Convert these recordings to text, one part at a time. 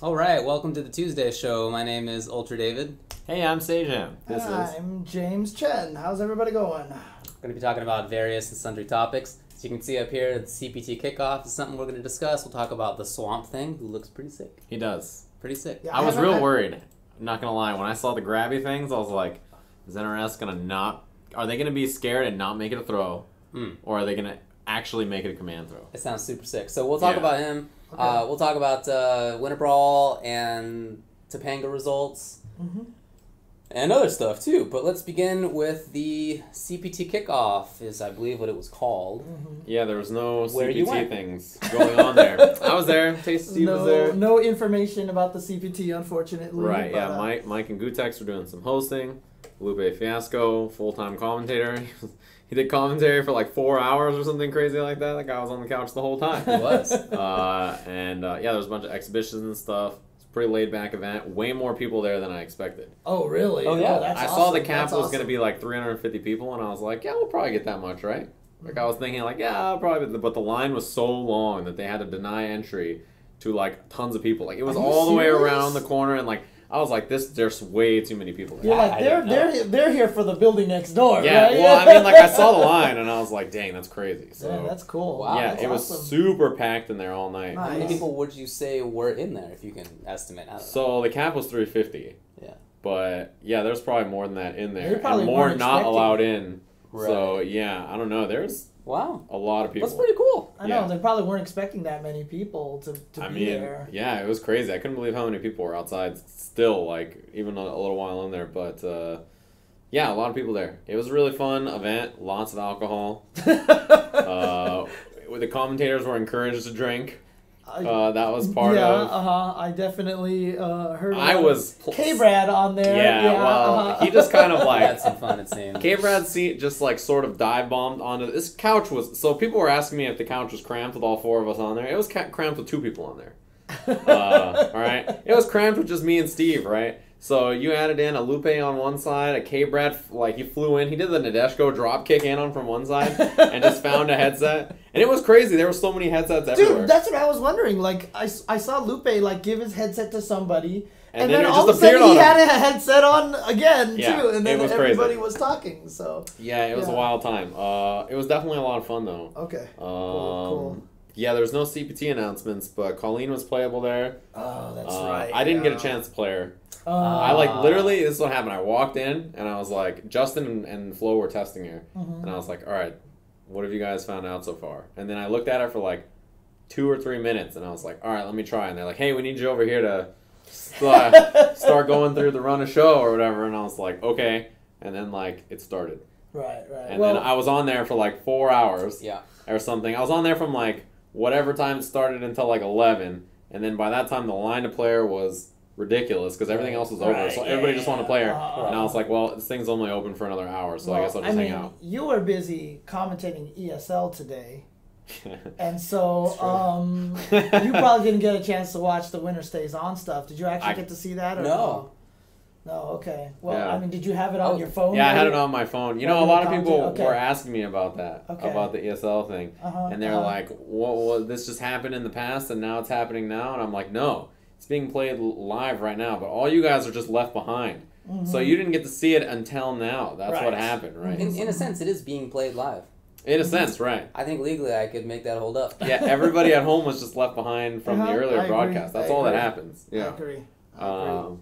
All right, welcome to the Tuesday show. My name is Ultra David. Hey, I'm Sprayjam. I'm James Chen. How's everybody going? We're going to be talking about various and sundry topics. As you can see up here, the CPT Kickoff is something we're going to discuss. We'll talk about the Swamp Thing, who looks pretty sick. He does. Pretty sick. Yeah, I was real worried. I'm not gonna lie. When I saw the grabby things, I was like, is NRS gonna not? Are they gonna be scared and not make it a throw, or are they gonna actually make it a command throw? It sounds super sick. So we'll talk about him. Okay. We'll talk about Winter Brawl and Topanga results. And other stuff too, but let's begin with the CPT Kickoff, is I believe what it was called. Yeah, there was no Where you CPT went? things going on there. I was there. Tasty was there. No information about the CPT, unfortunately. Right, but, yeah. Mike and Gutex were doing some hosting. Lupe Fiasco, full-time commentator. He did commentary for like 4 hours or something crazy like that. That guy was on the couch the whole time. It was. Yeah, there was a bunch of exhibitions and stuff. Pretty laid-back event. Way more people there than I expected. Oh, really? Oh, yeah. That's I awesome. saw the cap That's was awesome. going to be like 350 people, and I was like, yeah, we'll probably get that much, right? Like, I was thinking, like, yeah, I'll probably... But the line was so long that they had to deny entry to, like, tons of people. Like, it was Are you all the way serious? around the corner, and, like, I was like, there's way too many people there. You're like, I didn't know. they're here for the building next door, Yeah, right? well, I mean, like, I saw the line, and I was like, dang, that's crazy. So, Yeah, that's cool. Wow, yeah, that's it was awesome. super packed in there all night. How many Nice. people would you say were in there, if you can estimate? I don't know. So, the cap was 350. Yeah. But, yeah, there's probably more than that in there. They probably And more weren't not expecting allowed it. in. So, yeah, I don't know. There's Wow. a lot of people. That's pretty cool. I know, Yeah. they probably weren't expecting that many people to I be mean, there. yeah, it was crazy. I couldn't believe how many people were outside still, like, even a little while in there. But, yeah, a lot of people there. It was a really fun event. Lots of alcohol. The commentators were encouraged to drink. That was part of... I definitely heard. I was... K-Brad on there. Yeah, well, he just kind of I like... had some fun, it seemed. K-Brad's seat just like sort of dive bombed onto this couch was so people were asking me if the couch was cramped with all four of us on there. It was cramped with two people on there. All right, it was cramped with just me and Steve, right? So you added in a Lupe on one side, a K-Brad, like he flew in, he did the Nadeshko drop kick in on from one side and just found a headset. And it was crazy. There were so many headsets everywhere. Dude, that's what I was wondering. Like, I saw Lupe like give his headset to somebody, And then then it all just of a sudden appeared he on had a headset on again Yeah, too, and then it was everybody crazy. was talking. So Yeah, it was a Yeah. wild time. It was definitely a lot of fun though. okay, Cool. Yeah, there was no CPT announcements, but Colleen was playable there. Oh, that's right. I didn't get a yeah. chance to play her. I I literally, this is what happened. I walked in and I was like, Justin and Flo were testing her. And I was like, all right, what have you guys found out so far? And then I looked at her for like 2 or 3 minutes and I was like, all right, let me try. And they're like, hey, we need you over here to start going through the run of show or whatever. And I was like, okay. And then like it started. Right. And then I was on there for like 4 hours Yeah. or something. I was on there from like whatever time it started until like 11. And then by that time the line to player was ridiculous because everything else was over. Right, So everybody just wanted to play her. yeah. And I was like, well, this thing's only open for another hour, so I guess I'll just hang out. You were busy commentating ESL today, and so you probably didn't get a chance to watch the Winner Stays On stuff. Did you actually get to see that? Or No. No. Okay. Well, Yeah. I mean, did you have it on your phone? Yeah, I had it or- on my phone. You While know, a you lot were of people commentating? Okay. were asking me about that, Okay. about the ESL thing. And they're like, well, this just happened in the past and now it's happening now? And I'm like, no. It's being played live right now, but all you guys are just left behind. So you didn't get to see it until now. That's what Right. happened, right? In a sense, it is being played live. In a sense, right. I think legally I could make that hold up. Yeah, everybody at home was just left behind from the I earlier agree. broadcast. That's I all that agree. happens. I Yeah. agree. Um,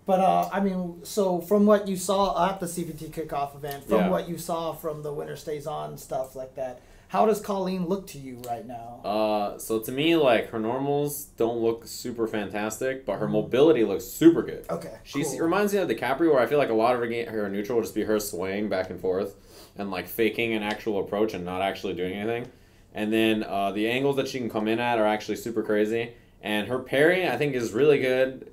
I mean, so from what you saw at the CPT Kickoff event, from Yeah. what you saw from the Winner Stays On stuff like that, how does Colleen look to you right now? So to me, like, her normals don't look super fantastic, but her mobility looks super good. Okay. She cool. reminds me of DiCaprio, where I feel like a lot of her neutral will just be her swaying back and forth and, like, faking an actual approach and not actually doing anything. And then the angles that she can come in at are actually super crazy. And her parry, I think, is really good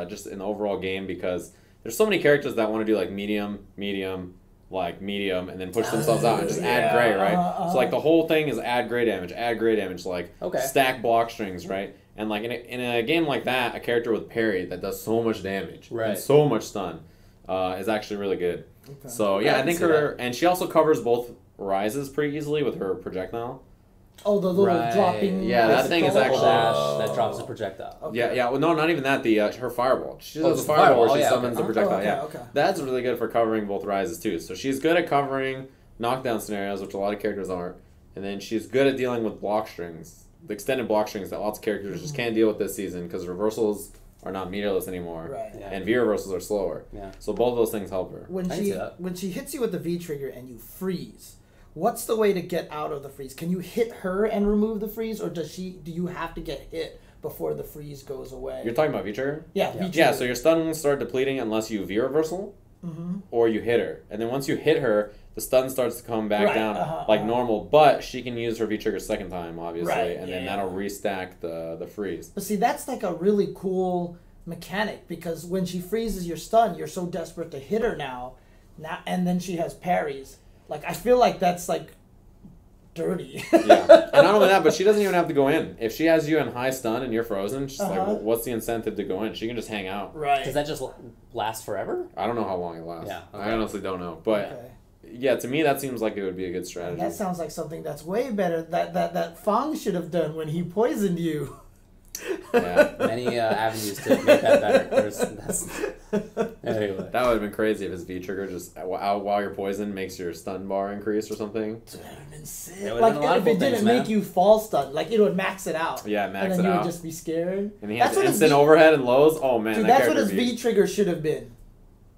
just in the overall game because there's so many characters that want to do, like, medium, and then push themselves out and just add gray, right? So, like, the whole thing is add gray damage, like, stack block strings, right? And, like, in a game like that, a character with parry that does so much damage and so much stun is actually really good. Okay. So, yeah, I think her... And she also covers both rises pretty easily with her projectile. Oh, the little Right. dropping. Yeah, that thing is actually- that drops a projectile. Okay. Yeah. Well, no, not even that. The her fireball. She does it's a the fireball where fireball, she yeah, summons okay. the projectile. Okay, Yeah, okay. that's really good for covering both rises too. So she's good at covering knockdown scenarios, which a lot of characters aren't, and then she's good at dealing with block strings, the extended block strings that lots of characters just can't deal with this season because reversals are not meterless anymore, Right. Yeah. and V reversals are slower. Yeah. So both of those things help her. When I can she see that. when she hits you with the V trigger and you freeze, what's the way to get out of the freeze? Can you hit her and remove the freeze, or do you have to get hit before the freeze goes away? You're talking about V trigger? Yeah, V trigger. Yeah, so your stun won't start depleting unless you V reversal or you hit her. And then once you hit her, the stun starts to come back Right, down like normal, but she can use her V trigger second time, obviously, Right, and then yeah. that'll restack the freeze. But see, that's like a really cool mechanic because when she freezes your stun, you're so desperate to hit her now, and then she has parries. Like, I feel like that's like dirty. Yeah. And not only that, but she doesn't even have to go in. If she has you in high stun and you're frozen, she's like, well, what's the incentive to go in? She can just hang out. Right. Does that just last forever? I don't know how long it lasts. Yeah, okay. I honestly don't know. But Okay. yeah, to me that seems like it would be a good strategy. That sounds like something that's way better that Fang should have done when he poisoned you. Yeah. Many avenues to make that better. Anyway. That would have been crazy if his V trigger just out while you're poisoned makes your stun bar increase or something. That would have been sick. That would've Like, been a lot if of it cool didn't things, make man. you fall stun, like it would max it out. Yeah, max and then it you out. would just be scared. And he That's has what his instant V- overhead and lows. Oh man, Dude, that that's what character his would V trigger should have been.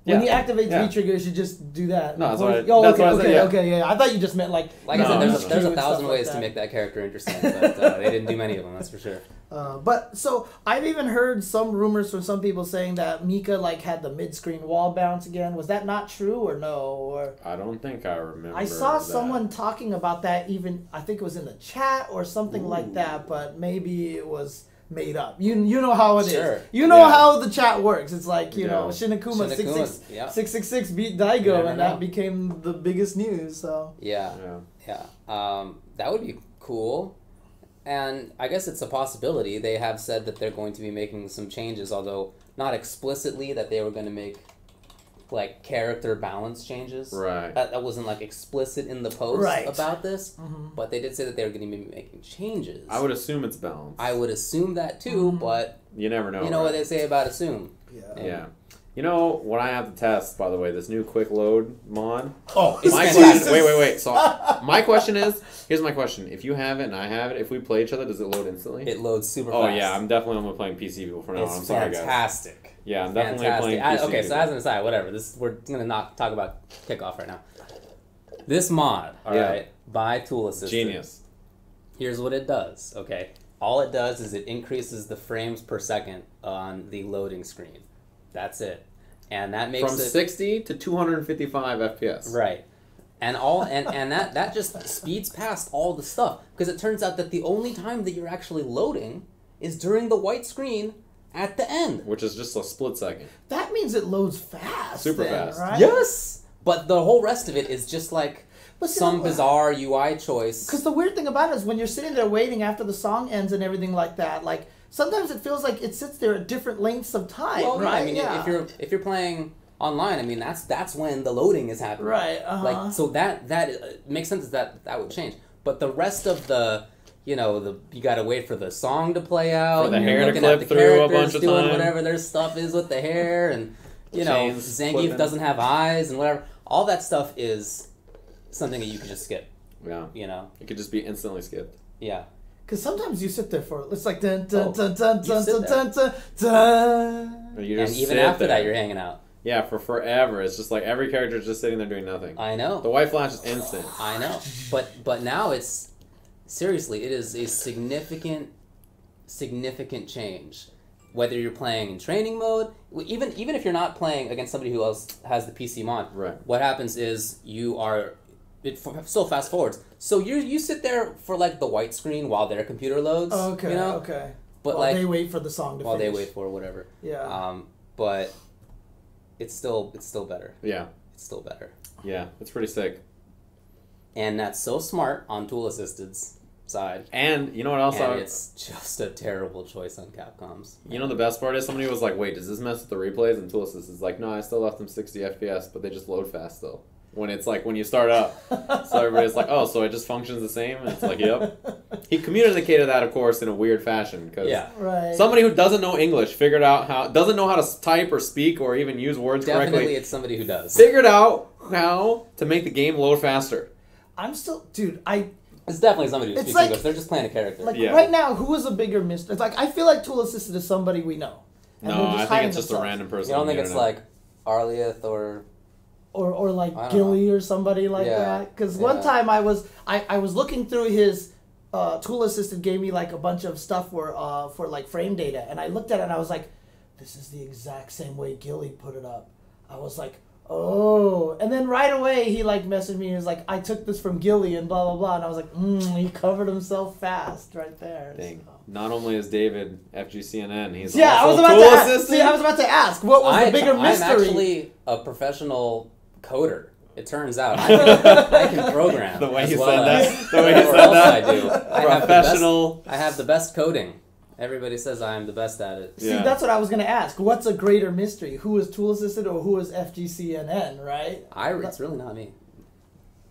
When he Yeah, activates yeah. V trigger, he should just do that. No, that's Like, what I- oh, that's okay, what I said, okay, yeah. okay, yeah. I thought you just meant like. Like No, I said, no, there's no. a and thousand stuff ways like to that. make that character interesting, but they didn't do many of them, that's for sure. But so I've even heard some rumors from some people saying that Mika like had the mid-screen wall bounce again. Was that not true or no? Or I don't think I remember. I saw that. someone talking about that. Even I think it was in the chat or something like that. But maybe it was made up. You know how it is. Sure. You know Yeah. how the chat works. It's like you know Yeah. Shinakuma Yeah. 666 beat You Daigo, never and know. that became the biggest news. So Yeah. That would be cool. And I guess it's a possibility. They have said that they're going to be making some changes, although not explicitly that they were going to make like character balance changes. Right. That wasn't like explicit in the post Right. about this, but they did say that they were going to be making changes. I would assume it's balanced. I would assume that too, but You never know. you know what right? they say about assume. Yeah. You know what I have to test, by the way, this new quick load mod. Oh, it's My fantastic. question, wait. So my question is, here's my question: if you have it and I have it, if we play each other, does it load instantly? It loads super Oh fast. yeah, I'm definitely only playing PC people for now. It's I'm sorry, guys. fantastic. Yeah, I'm definitely Fantastic. playing PC. Okay, so people. as an aside, whatever. We're gonna not talk about Kickoff right now. This mod, all Yeah. right, by Tool Assistant. Genius. Here's what it does. Okay, all it does is it increases the frames per second on the loading screen. That's it, and that makes From it 60 to 255 FPS. right. And that just speeds past all the stuff because it turns out that the only time that you're actually loading is during the white screen at the end. Which is just a split second. that means it loads fast. Super then, fast. right? Yes, but the whole rest of it is just like But see, some the- bizarre UI choice. Because the weird thing about it is when you're sitting there waiting after the song ends and everything like that, like sometimes it feels like it sits there at different lengths of time, Well, yeah, right? I mean, if you're playing online, I mean that's when the loading is happening. Right, Like so that makes sense that would change. But the rest of the you gotta wait for the song to play out. For the and you're hair to looking clip at the through a characters bunch of doing time. whatever their stuff is with the hair, and Chains Zangief flipping. doesn't have eyes and whatever. All that stuff is something that you can just skip. Yeah. It could just be instantly skipped. Yeah. Because sometimes you sit there for it's like dun dun Oh, dun dun you dun sit dun there. dun dun dun. Or you And just even sit after there. that, you're hanging out. Yeah, for forever. It's just like every character is just sitting there doing nothing. I know. The white flash is instant. I know, but now it's seriously, it is a significant change. Whether you're playing in training mode, even if you're not playing against somebody who else has the PC mod, Right. what happens is it still fast forwards. So you sit there for like the white screen while their computer loads. Okay, you know? okay. But While like they wait for the song to while finish. they wait for whatever. Yeah. But it's still better. Yeah. It's still better. Yeah. It's pretty sick. And that's so smart on Tool Assisted's side. And you know what else? And it's just a terrible choice on Capcom's. You know the best part is somebody was like, "Wait, does this mess with the replays?" And Tool Assist is like, "No, I still left them 60 FPS, but they just load fast though." when it's like when you start up. So everybody's like, oh, so it just functions the same? And it's like, yep. He communicated that, of course, in a weird fashion because somebody who doesn't know English doesn't know how to type or speak or even use words correctly. Definitely, it's somebody who does. Figured out how to make the game load faster. I'm still, dude. It's definitely somebody who speaks English. They're just playing a character. Like right now, who is a bigger mystery? It's like I feel like Tool Assisted is somebody we know. No, I think it's just a random person. You don't think it's like Arlieth or like Gilly or somebody like that? Because one time I was looking through his Tool Assisted gave me like a bunch of stuff for like frame data, and I looked at it and I was like, this is the exact same way Gilly put it up. I was like, oh, and then right away he like messaged me and was like, I took this from Gilly and blah blah blah, and I was like, he covered himself fast right there. Dang. So. Not only is David FGCNN, he's I also was Tool Assistant. I was about to ask, what was the bigger mystery? I'm actually a professional coder. It turns out I can program. The way you well said that. The way you said that. I do. Professional. I have the best coding. Everybody says I am the best at it. See, that's what I was going to ask. What's a greater mystery? Who is Tool Assisted or who is FGCNN, right? It's really not me.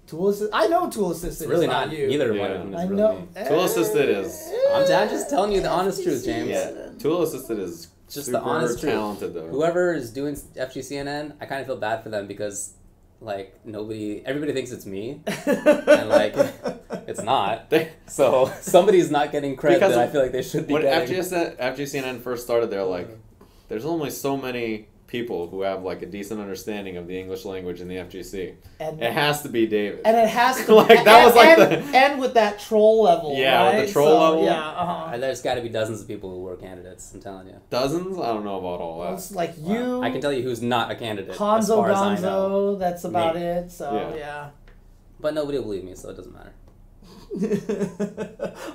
Tool Assisted? I know Tool Assisted. It's really is not you. Either one of them is really me. Tool Assisted is... I'm just telling you the honest truth, James. Yeah. Tool Assisted is just super the honest talented, truth. Though. Whoever is doing FGCNN, I kind of feel bad for them because... Like, everybody thinks it's me, and like, it's not. So somebody's not getting credit that I feel like they should be getting. When FGCNN first started, they're like, there's only so many people who have like a decent understanding of the English language in the FGC. And it has to be David. And it has to like that was like and with that troll level. Yeah, with the troll level. Yeah, there's got to be dozens of people who were candidates. I'm telling you. Dozens? I don't know about all that. It's like you. I can tell you who's not a candidate. Hanzo as far Gonzo. As I know. That's about it. So yeah. But nobody will believe me, so it doesn't matter.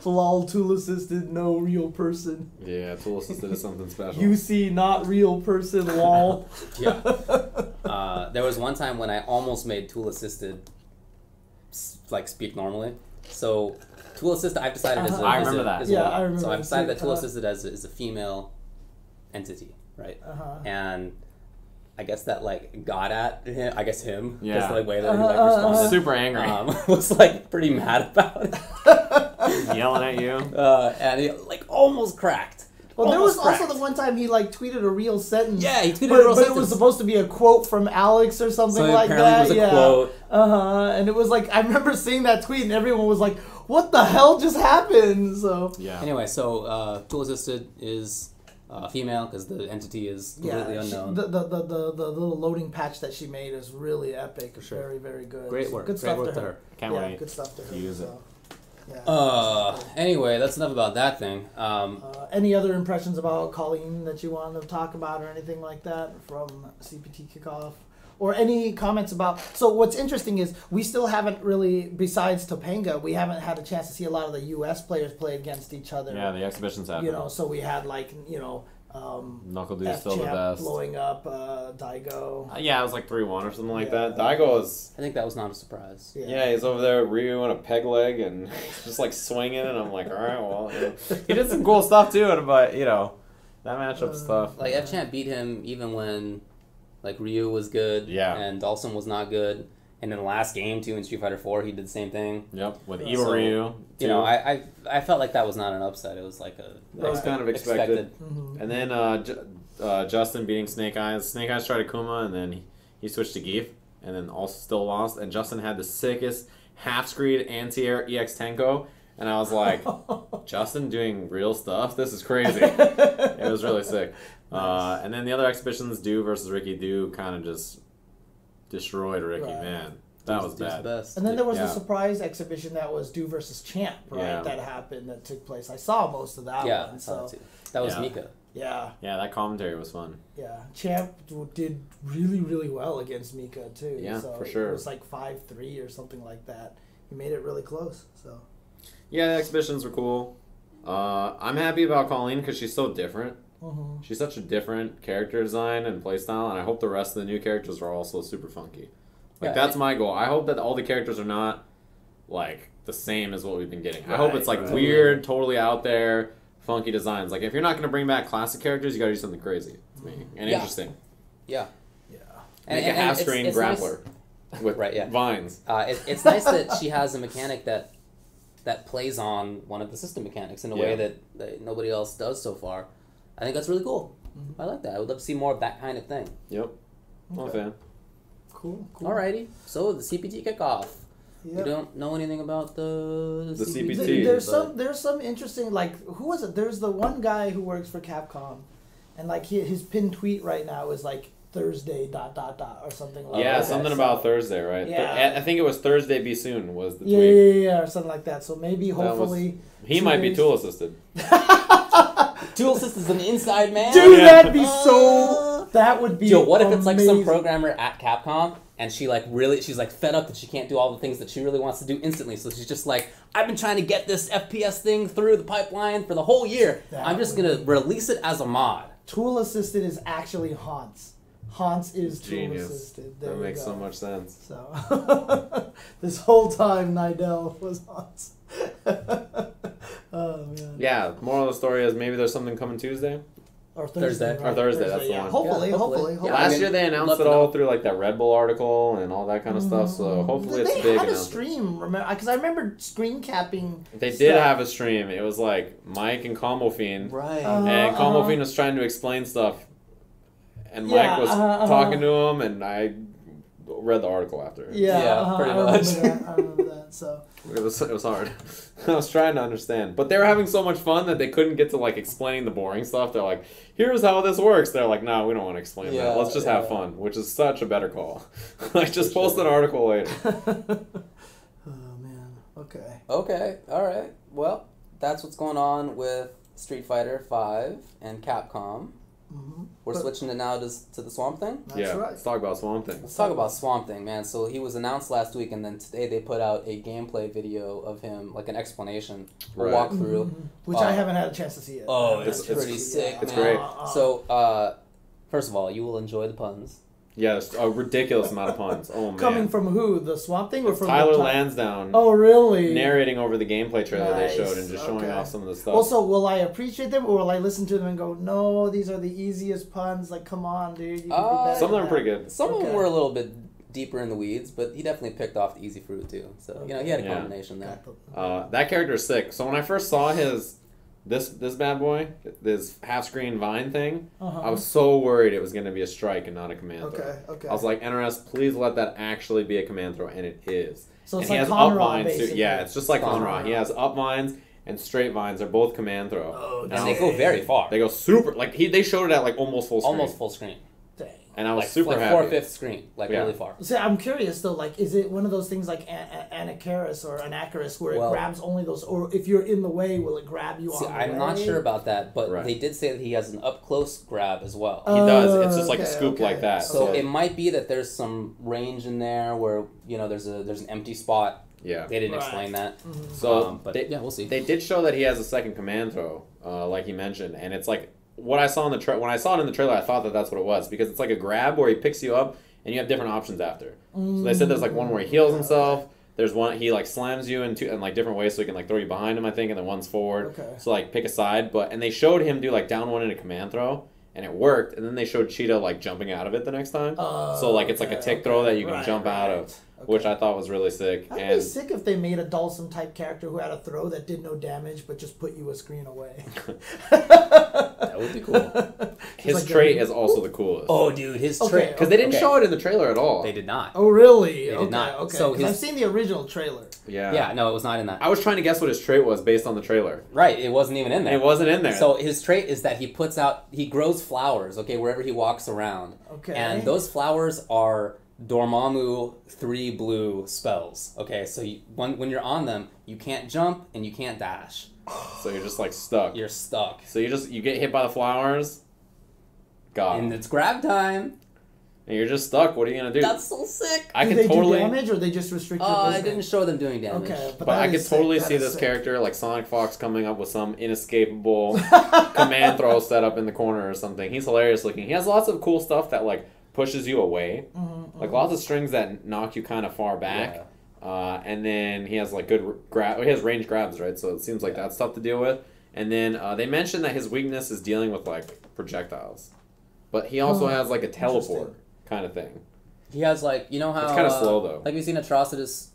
Lol, Tool Assisted, no real person. Yeah, Tool Assisted is something special. UC, not real person, lol. Yeah. There was one time when I almost made Tool Assisted like speak normally. So Tool Assisted, I've decided is a I remember that. I remember. So I've decided that Tool Assisted is a female entity, right? And I guess that like got at him. I guess him. Yeah. Just the way that he like responded. Super angry. Was like pretty mad about it. Yelling at you. And he like almost cracked. Well, there was also the one time he like tweeted a real sentence. Yeah, he tweeted a real sentence. But it was supposed to be a quote from Alex or something like that. It was a quote. And it was like I remember seeing that tweet and everyone was like, "What the hell just happened?" So Anyway, so Tool Assisted is female because the entity is completely unknown. The little loading patch that she made is really epic. For sure. Very, very good. Great work. Good Great stuff work to her. Can't wait. Good stuff to her. Use it. Anyway, that's enough about that thing. Any other impressions about Colleen that you want to talk about or anything like that from CPT Kickoff? Or any comments about... So what's interesting is we still haven't really, besides Topanga, we haven't had a chance to see a lot of the U.S. players play against each other. Yeah, the exhibitions happened. You know, so we had like, Knuckle Dude's still the best. Blowing up Daigo. Yeah, it was like 3-1 or something like that. Daigo was... I think that was not a surprise. Yeah, he's over there, Ryu on a peg leg, and just like swinging, and I'm like, alright, well, he did some cool stuff too, but, that matchup's tough. Like, F-Champ beat him even when, like, Ryu was good, and Dawson was not good. And in the last game, too, in Street Fighter 4, he did the same thing. Yep, with Evil Ryu. You know, I felt like that was not an upset. It was like that was kind of expected. Mm-hmm. And then Justin beating Snake Eyes. Snake Eyes tried Akuma, and then he switched to Geef, and then also still lost. And Justin had the sickest half-screed anti-air EX Tenko. And I was like, Justin doing real stuff? This is crazy. It was really sick. Nice. And then the other exhibitions, Do versus Ricky. Do kind of just destroyed Ricky, man. That was bad. Best. And then there was the surprise exhibition that was Do versus Champ, right? Yeah. That happened, that took place. I saw most of that one. I saw it too. That was Mika. Yeah. Yeah, that commentary was fun. Yeah. Champ did really, really well against Mika, too. Yeah, so for sure. It was like 5-3 or something like that. He made it really close, so. Yeah, the exhibitions were cool. I'm happy about Colleen because she's so different. Mm-hmm. She's such a different character design and playstyle, and I hope the rest of the new characters are also super funky. Like, that's my goal. I hope that all the characters are not, like, the same as what we've been getting. I hope it's, like, weird, totally out there, funky designs. Like, if you're not going to bring back classic characters, you got to do something crazy to me and interesting. Yeah. Make a half-screen grappler. Nice. with Right, yeah. vines. It's nice that she has a mechanic that plays on one of the system mechanics in a way that nobody else does so far. I think that's really cool. I like that. I would love to see more of that kind of thing. Yep. I'm a fan. Cool. Alrighty. So the CPT kickoff. Yep. You don't know anything about the CPT. There's some interesting, like, who was it? There's the one guy who works for Capcom, and like his pinned tweet right now is like Thursday ... or something like that. Yeah, something about Thursday, right? Yeah. I think it was Thursday be soon was the tweet. Yeah, or something like that. So maybe, hopefully... He might be tool assisted. Tool Assistant's an inside man. Dude, that'd be so... That would be Yo, what if it's like some amazing. programmer at Capcom and she's like fed up that she can't do all the things that she really wants to do instantly, so she's just like, I've been trying to get this FPS thing through the pipeline for the whole year. I'm just gonna release it as a mod. Tool Assisted is actually Hans. Hans is Tool Genius. Assisted. There That you makes go. so much sense. So this whole time Nidell was Hans. Oh man. Yeah, moral of the story is maybe there's something coming Tuesday. Or Thursday. Thursday. Right? Or Thursday, that's the yeah. one. Hopefully, Yeah, hopefully. hopefully. Last I mean, year they announced love it to all know. through like that Red Bull article and all that kind of stuff. So hopefully it's They big. had a announcement. stream, remember? Because I remember screen capping. They did stuff. have a stream. It was like Mike and Combo Fiend, Right. and Combo Uh-huh. Fiend was trying to explain stuff, and Mike Yeah, was uh-huh. talking to him, and I read the article after. Yeah, Yeah, pretty I remember much. that. I remember that. So It was hard. I was trying to understand, but they were having so much fun that they couldn't get to like explaining the boring stuff. They're like, "Here's how this works." They're like, "No, we don't want to explain Yeah, that. Let's just have yeah. fun," which is such a better call. Like, just For post sure. an article later. oh man. Okay. Okay, alright. Well, that's what's going on with Street Fighter 5 and Capcom. Mm-hmm. We're switching it now to the Swamp Thing. That's Yeah, right. let's talk about Swamp Thing. Let's talk about Swamp Thing, man. So he was announced last week, and then today they put out a gameplay video of him, like an explanation, a Right. walkthrough. Mhm. Which I haven't had a chance to see yet. Oh, It's- it's it's- pretty sick, it's man. great. So, first of all, you will enjoy the puns. Yeah, there's a ridiculous amount of puns. Oh man. Coming from who? The Swamp Thing or from Tyler the Lansdowne Oh, really? narrating over the gameplay trailer Nice. they showed and just showing Okay. off some of the stuff. Also, will I appreciate them or will I listen to them and go, no, these are the easiest puns? Like, come on, dude. You can do better some of them than are that. pretty good. Some of Okay. them were a little bit deeper in the weeds, but he definitely picked off the easy fruit too. So you know, he had a Yeah. combination there. That character is sick. So when I first saw this bad boy, this half screen Vine thing, Uh-huh. I was so worried it was going to be a strike and not a command throw. Okay. I was like, NRS, please let that actually be a command throw, and it is. So it's and he like has Conra, up vines too. basically. Yeah, it's just like Conra. Conra. He has up vines and straight vines. They're both command throw. Oh, And they go very far. They go super. Like they showed it at like almost full screen. Almost full screen. Dang. And I was Like, super like happy. 4/5 screen, like Yeah. really far. See, I'm curious though. Like, is it one of those things like Anacharis or Anacharis where Well- it grabs only those, or if you're in the way, will it grab you See, on the I'm way? not sure about that, but Right. they did say that he has an up close grab as well. He does. It's just like a Okay, scoop okay. like that. So So it might be that there's some range in there where there's an empty spot. yeah. They didn't Right. explain that. So But they, yeah, we'll see. They did show that he has a second command throw, like he mentioned, and it's like what I saw in the when I saw it in the trailer, I thought that that's what it was because it's like a grab where he picks you up and you have different options after. So they said there's like one where he heals himself. There's one he like slams you in like different ways so he can like throw you behind him, I think, and then one's forward. Okay. So like pick a side, and they showed him do like down one in a command throw. And it worked, and then they showed Cheetah like jumping out of it the next time. So like it's like a tick throw that you can Right, jump out of, Okay. which I thought was really sick. I'd be And sick if they made a Dhalsim type character who had a throw that did no damage but just put you a screen away. That would be cool. his like trait a- is also the coolest. Oh, dude, his Okay, trick. Because they didn't Okay. show it in the trailer at all. They did not. Oh, really? They did okay, not. Okay. So 'Cause I've seen the original trailer. Yeah. Yeah, no, it was not in that. I was trying to guess what his trait was based on the trailer. Right, it wasn't even in there. It wasn't in there. So his trait is that he grows flowers, okay, wherever he walks around. Okay. And those flowers are Dormammu 3 blue spells. Okay, so when you're on them, you can't jump and you can't dash. So you're just like stuck. You're stuck. So you get hit by the flowers. Got And him. it's grab time. And you're just stuck. What are you gonna do? That's so sick. I do can they totally. do damage or they just restrict your I movement? didn't show them doing damage. Okay, But that I is could sick. totally That see is this sick. character like Sonic Fox coming up with some inescapable command throw set up in the corner or something. He's hilarious looking. He has lots of cool stuff that like pushes you away, like lots of strings that knock you kind of far back. And then he has like good grab. He has range grabs, right? So it seems like that's tough to deal with. And then they mentioned that his weakness is dealing with like projectiles, but he also has like a teleport kind of thing. He has like, you know how It's kind of slow though. Like, you've seen Atrocitus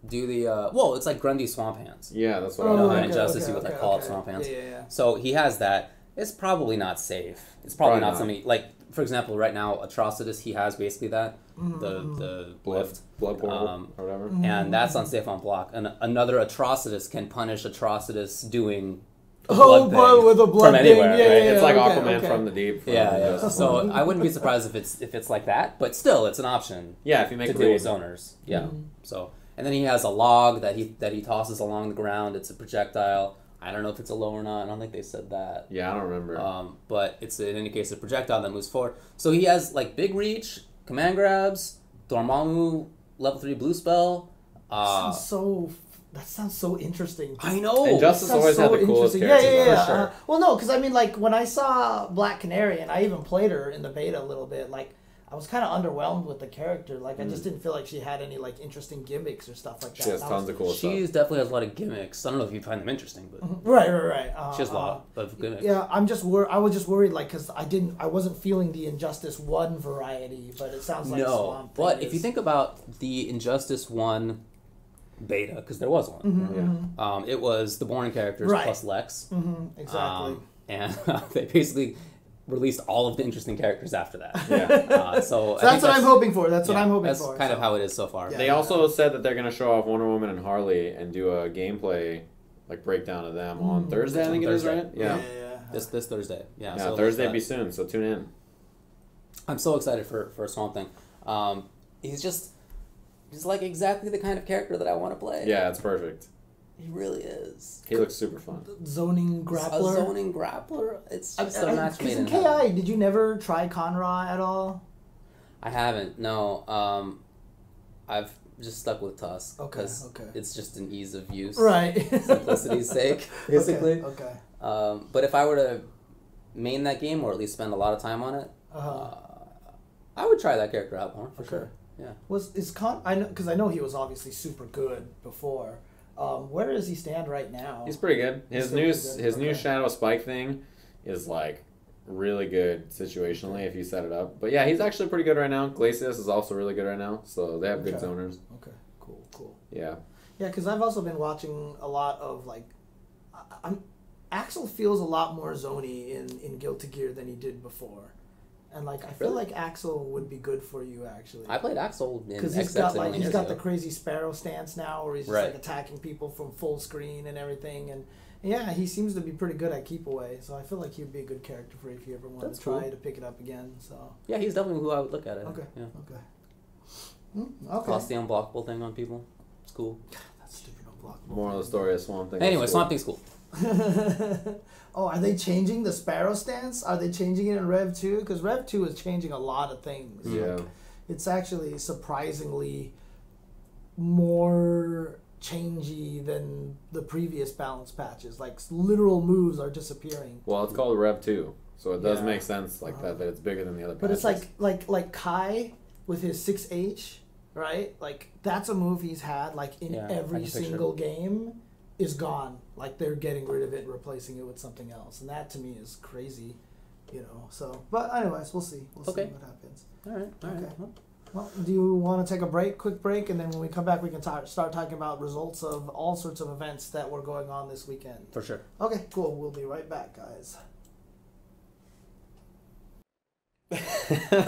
do the well, it's like Grundy Swamp Hands. Yeah, that's what You I know, know. in Injustice, you would like call up Swamp Hands. Yeah. So he has that. It's probably not safe. It's probably not not. something like, for example, right now Atrocitus, he has basically that the lift. Blood portal or whatever. And that's unsafe on block. And another Atrocitus can punish Atrocitus doing a Oh, blood but thing with a blood from anywhere, thing. Yeah, right? yeah, It's like okay, Aquaman okay. from the deep. Yeah. So I wouldn't be surprised if it's like that, but still, it's an option Yeah, if you make to it deal read. with zoners. Yeah. So, and then he has a log that he tosses along the ground. It's a projectile. I don't know if it's a low or not. I don't think they said that. Yeah, I don't remember. But it's in any case a projectile that moves forward. So he has like big reach, command grabs, Dormammu level 3 blue spell. That sounds so interesting. I know. Injustice always had the coolest interesting. characters. Yeah. For sure. Well, no, because I mean, like when I saw Black Canary, and I even played her in the beta a little bit, like I was kind of underwhelmed with the character. Like I just didn't feel like she had any like interesting gimmicks or stuff like that. She has tons of cool stuff. She definitely has a lot of gimmicks. I don't know if you find them interesting, but Right. she has a lot of gimmicks. Yeah, I was just worried, like, because I wasn't feeling the Injustice 1 variety, but it sounds like Swamp Thing but is. if you think about the Injustice 1 beta, because there was one, it was the boring characters Right. plus Lex. Exactly. And they basically released all of the interesting characters after that. Yeah. So That's what I'm hoping for. That's what I'm hoping that's for. kind of how it is so far. Yeah. They also said that they're going to show off Wonder Woman and Harley and do a gameplay like breakdown of them on Thursday, I think it is, Thursday. right? Yeah. This Thursday. Yeah. Yeah, So Thursday be soon, so tune in. I'm so excited for Swamp Thing. He's like exactly the kind of character that I want to play. Yeah, it's perfect. He really is. He looks super fun. Zoning grappler. A zoning grappler. It's just a match made in in heaven. KI, did you never try Conra at all? I haven't. No. I've just stuck with Tusk Okay, because okay. it's just an ease of use, Right. simplicity's sake, basically. Okay. But if I were to main that game or at least spend a lot of time on it, I would try that character out more for sure. Yeah. I know because I know he was obviously super good before. Where does he stand right now? He's pretty good. His new Okay. Shadow Spike thing is like really good situationally if you set it up. But yeah, he's actually pretty good right now. Glacius is also really good right now, so they have good zoners. Okay, cool. Yeah. Yeah, because I've also been watching a lot of like, Axel feels a lot more zony in Guilty Gear than he did before, and like I feel like Axel would be good for you actually. I played Axel in Because XX he's got the crazy Sparrow stance now, where he's just Right. like attacking people from full screen and everything, and yeah, he seems to be pretty good at keep away. So I feel like he'd be a good character for if you ever wanted That's to try cool. to pick it up again. So Yeah, he's definitely who I would look at. I think. okay, Yeah. okay. Toss the unblockable thing on people. It's cool. That's stupid unblockable. Moral of the story is Swamp Thing. Anyway, is cool. Swamp Thing's cool. Oh, are they changing the Sparrow stance? Are they changing it in Rev 2? Because Rev 2 is changing a lot of things. Yeah. Like, it's actually surprisingly more changey than the previous balance patches. Like, literal moves are disappearing. Well, it's called Rev 2, so it does Yeah. make sense like that it's bigger than the other But patches. it's like Kai with his 6H, right? Like, that's a move he's had, like, in Yeah, I every can picture. single game is gone. Like, they're getting rid of it and replacing it with something else. And that, to me, is crazy, you know. So, but anyways, we'll see. We'll see what happens. All right. Okay. Well, do you want to take a quick break, and then when we come back, we can start talking about results of all sorts of events that were going on this weekend. For sure. Okay, cool. We'll be right back, guys.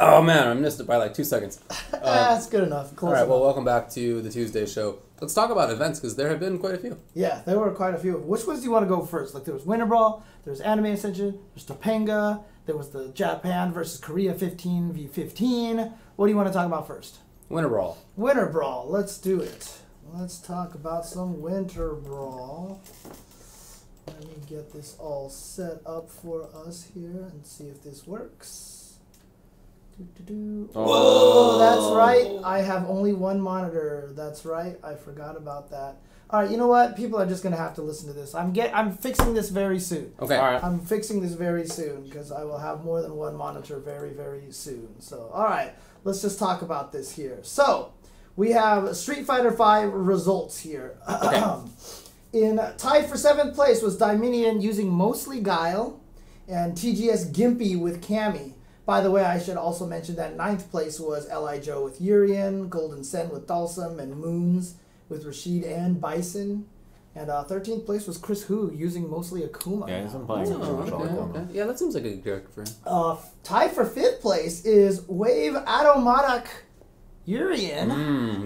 Oh man, I missed it by like 2 seconds. That's good enough. Close All right, well, enough. welcome back to the Tuesday show. Let's talk about events because there have been quite a few. Yeah, there were quite a few. Which ones do you want to go first? Like, there was Winter Brawl, there was Anime Ascension, there's Topanga, there was the Japan versus Korea 15v15. What do you want to talk about first? Winter Brawl. Winter Brawl. Let's do it. Let's talk about some Winter Brawl. Let me get this all set up for us here and see if this works. Oh, that's right. I have only one monitor. That's right. I forgot about that. All right, you know what? People are just gonna have to listen to this. I'm fixing this very soon. Okay. All right. I'm fixing this very soon because I will have more than one monitor very, very soon. So, all right, let's just talk about this here. So, we have Street Fighter V results here. Okay. In tied for 7th place was Dominion using mostly Guile and TGS Gimpy with Cammy. by the way, I should also mention that 9th place was Li Joe with Urian, Golden Sen with Dalsum, and Moons with Rashid and Bison. And 13th place was Chris Hu using mostly Akuma. Yeah, he's been playing Akuma. Okay. Yeah, that seems like a good character for him. Tied for 5th place is Wave Automatic Urian.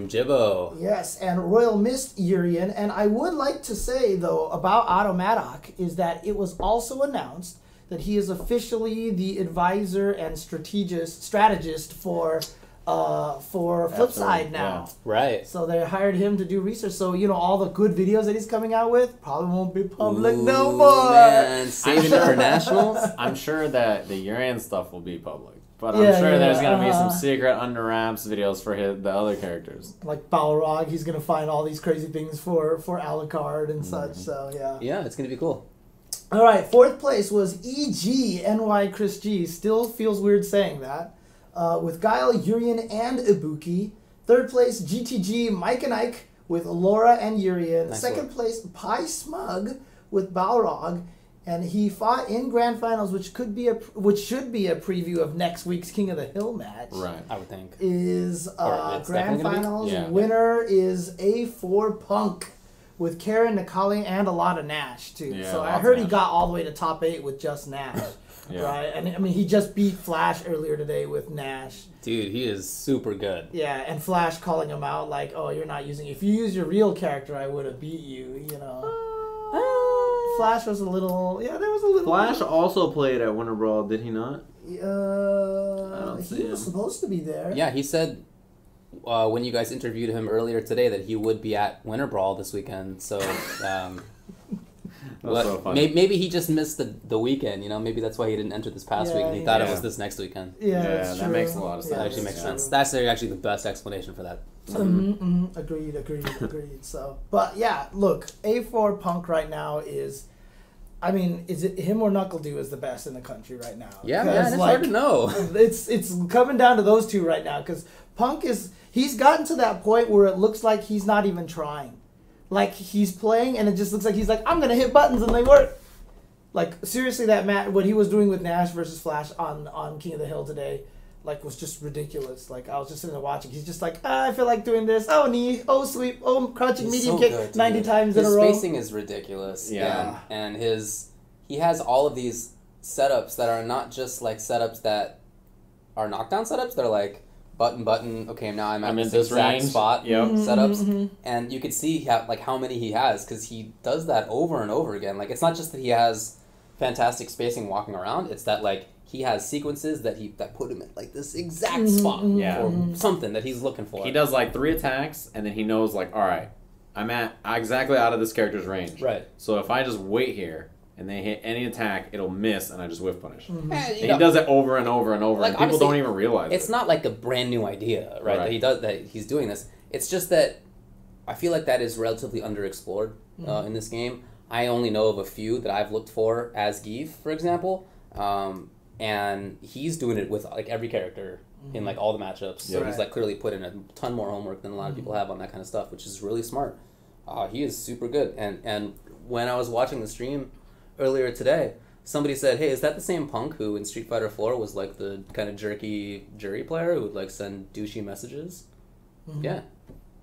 Jibbo. Yes, and Royal Mist Urian. And I would like to say, though, about Automatic is that it was also announced that he is officially the advisor and strategist for Flipside now. Yeah. Right. So they hired him to do research. So, all the good videos that he's coming out with probably won't be public no more. Man, saving it for nationals? I'm sure that the Urian stuff will be public. But I'm sure there's going to be some secret under wraps videos for the other characters. Like Balrog, he's going to find all these crazy things for Alucard and such. So, yeah. Yeah, it's going to be cool. All right, 4th place was EG, NY Chris G. Still feels weird saying that. With Guile, Urian, and Ibuki. 3rd place, GTG, Mike and Ike with Laura and Urian. Nice 2nd place, Pi Smug with Balrog. And he fought in Grand Finals, which should be a preview of next week's King of the Hill match. Right. I would think. Is It's Grand definitely gonna be? Finals. Yeah. Winner is A4 Punk with Karen, Nikali, and a lot of Nash, too. Yeah, So I lots heard of he Nash. got all the way to top 8 with just Nash. Yeah. Right? And I mean, he just beat Flash earlier today with Nash. Dude, he is super good. Yeah, and Flash calling him out like, "Oh, you're not using. If you use your real character, I would have beat you." Flash was a little. Yeah, there was a little. Flash also played at Winter Brawl, did he not? He was supposed to be there. Yeah, he said when you guys interviewed him earlier today that he would be at Winter Brawl this weekend. So, So funny. maybe he just missed the weekend. Maybe that's why he didn't enter this past week. And he thought it was this next weekend. Yeah, that true. makes a lot of sense. That actually makes sense. That's actually the best explanation for that. Agreed. So, but yeah, look, A4 Punk right now is. I mean, is it him or Knuckle-Doo is the best in the country right now? Yeah, man, it's hard to know. It's coming down to those two right now because Punk he's gotten to that point where it looks like he's not even trying. Like, he's playing and it just looks like he's like, I'm going to hit buttons and they work. Like, seriously, that match, what he was doing with Nash versus Flash on King of the Hill today, like, was just ridiculous. Like, I was just sitting there watching. He's just like, I feel like doing this. Oh, knee. Oh, sweep. Oh, crouching medium kick good, 90 times in a row. His spacing is ridiculous. Yeah. And he has all of these setups that are not just, like, setups that are knockdown setups. They're like, button, okay, now I'm at this exact range. spot Yep. setups. And you could see how many he has because he does that over and over again. Like, it's not just that he has fantastic spacing walking around. It's that, like, he has sequences that put him at, like, this exact spot or something that he's looking for. He does like 3 attacks, and then he knows like, all right, I'm exactly out of this character's range. Right. So if I just wait here and they hit any attack, it'll miss, and I just whiff punish. And, And he does it over and over and over, Like, and people don't even realize it's it. not like a brand new idea, right? That he's doing this. It's just that I feel like that is relatively underexplored in this game. I only know of a few that I've looked for as Geef, for example, and he's doing it with like every character in like all the matchups. So he's like clearly put in a ton more homework than a lot of people have on that kind of stuff, which is really smart. He is super good. And when I was watching the stream earlier today, somebody said, "Hey, is that the same Punk who in Street Fighter 4 was like the kind of jerky jury player who would like send douchey messages?" Yeah,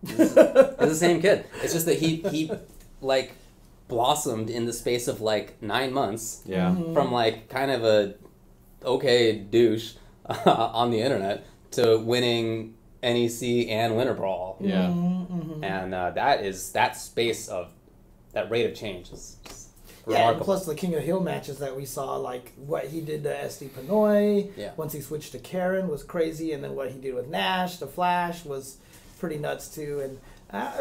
it's the same kid. It's just that he like blossomed in the space of like 9 months. Yeah. From like kind of a okay douche on the internet to winning NEC and Winter Brawl. Yeah. And that space of that rate of change is Yeah, remarkable. and plus the King of the Hill matches that we saw, like what he did to SD Pinoy, once he switched to Karen was crazy, and then what he did with Nash, the Flash, was pretty nuts too. And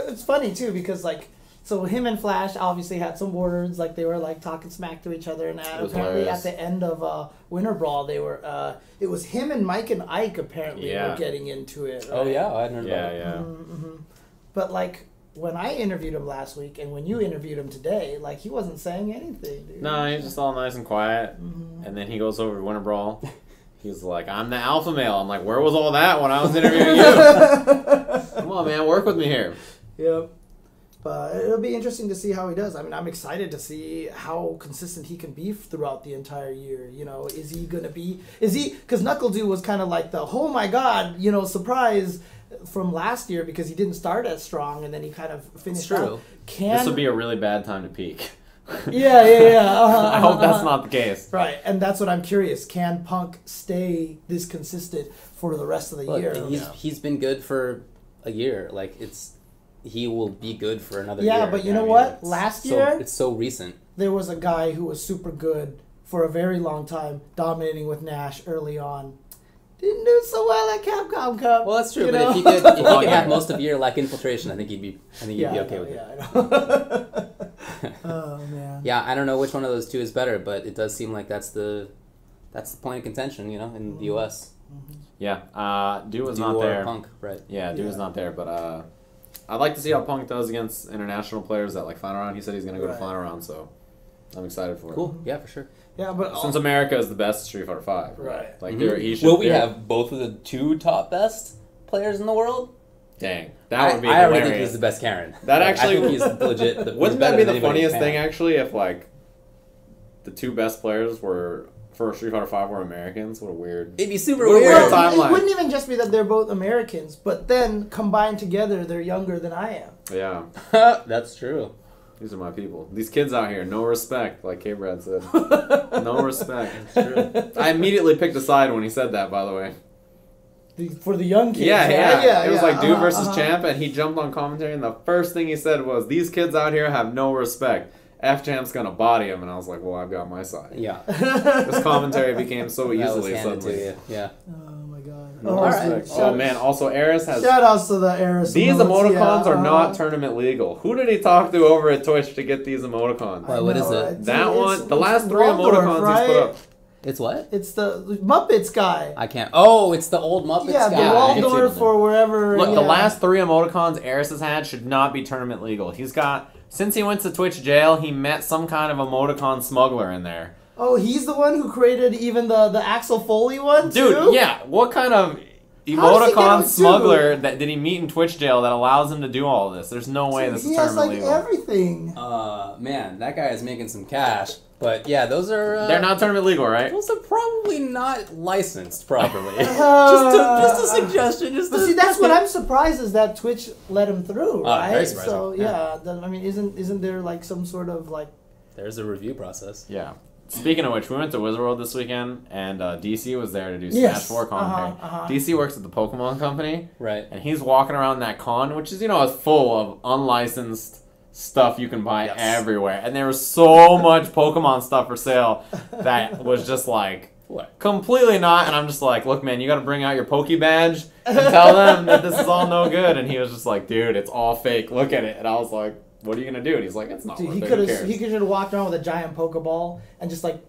it's funny too because like, so him and Flash obviously had some words, like they were like talking smack to each other, and apparently hilarious. at the end of Winter Brawl they were, it was him and Mike and Ike apparently were getting into it. Right? Oh yeah, I hadn't heard about it. Yeah. But like, when I interviewed him last week and when you interviewed him today, like he wasn't saying anything, dude. No, he's just all nice and quiet. And then he goes over to Winter Brawl. He's like, I'm the alpha male. I'm like, where was all that when I was interviewing you? Come on, man, work with me here. Yep. But it'll be interesting to see how he does. I mean, I'm excited to see how consistent he can be throughout the entire year. You know, is he going to be... Because NuckleDu was kind of like the, oh my god, you know, surprise from last year because he didn't start as strong and then he kind of finished out. This would be a really bad time to peak. Yeah. I hope that's not the case. Right, and that's what I'm curious. Can Punk stay this consistent for the rest of the year? He's been good for a year. Like, he will be good for another year. Yeah, but you know what? Last year... It's so recent. There was a guy who was super good for a very long time, dominating with Nash early on. Didn't do so well at Capcom Cup. Well, that's true, but if he could have most of the year like Infiltration, I think he'd be okay with it. Yeah, I know. Oh, man. Yeah, I don't know which one of those two is better, but it does seem like that's the point of contention, you know, in the US. Yeah, Dew was not there. Punk, right? Yeah, Dew was not there, but I'd like to see how Punk does against international players at like final round. He said he's going to go to final round, so I'm excited for it. Cool, yeah, for sure. Yeah, but since America is the best Street Fighter 5, right? Like he should. Will we have both of the two top best players in the world? Dang, that would be. I already think he's the best Karen. That actually, I think he's legit. Wouldn't that be the funniest thing actually if like the two best players were for Street Fighter 5 were Americans? What a weird. It'd be super weird. Timeline. It wouldn't even just be that they're both Americans, but then combined together, they're younger than I am. Yeah, that's true. These are my people. These kids out here, no respect, like K-Brad said. No respect. That's true. I immediately picked a side when he said that, by the way. For the young kids. Yeah. It was like Dude versus Champ, and he jumped on commentary, and the first thing he said was, "These kids out here have no respect. F-Champ's gonna body him," and I was like, well, I've got my side. Yeah. This commentary became so easily suddenly. To you. Yeah. Oh my god. All right. Oh man, also Eris has... Shout outs to the Eris. These emoticons are not tournament legal. Who did he talk to over at Twitch to get these emoticons? Well, what is it? That one, the last three emoticons he's put up. It's what? It's the Muppets guy. I can't... Oh, it's the old Muppets guy. Yeah, the Waldorf or wherever. Look, the last three emoticons Eris has had should not be tournament legal. He's got... Since he went to Twitch jail, he met some kind of emoticon smuggler in there. Oh, he's the one who created even the Axel Foley one, too? Dude, yeah. What kind of emoticon smuggler did he meet in Twitch jail that allows him to do all this? There's no way this is tournament legal. He has, like, everything. Man, that guy is making some cash. But, yeah, those are... They're not tournament legal, right? Those are probably not licensed properly. just a suggestion. But see, that's what I'm surprised is that Twitch let him through, right? Very surprising. So, I mean, isn't there, like, some sort of, like... There's a review process. Yeah. Speaking of which, we went to Wizard World this weekend, and DC was there to do Smash 4 commentary. DC works at the Pokemon Company. Right. And he's walking around that con, which is, is full of unlicensed stuff you can buy everywhere. And there was so much Pokemon stuff for sale that was just like... What? Completely not. And I'm just like, look, man, you got to bring out your Poke Badge and tell them that this is all no good. And he was just like, dude, it's all fake. Look at it. And I was like, what are you going to do? And he's like, it's not worth it. He could have walked around with a giant Pokeball and just like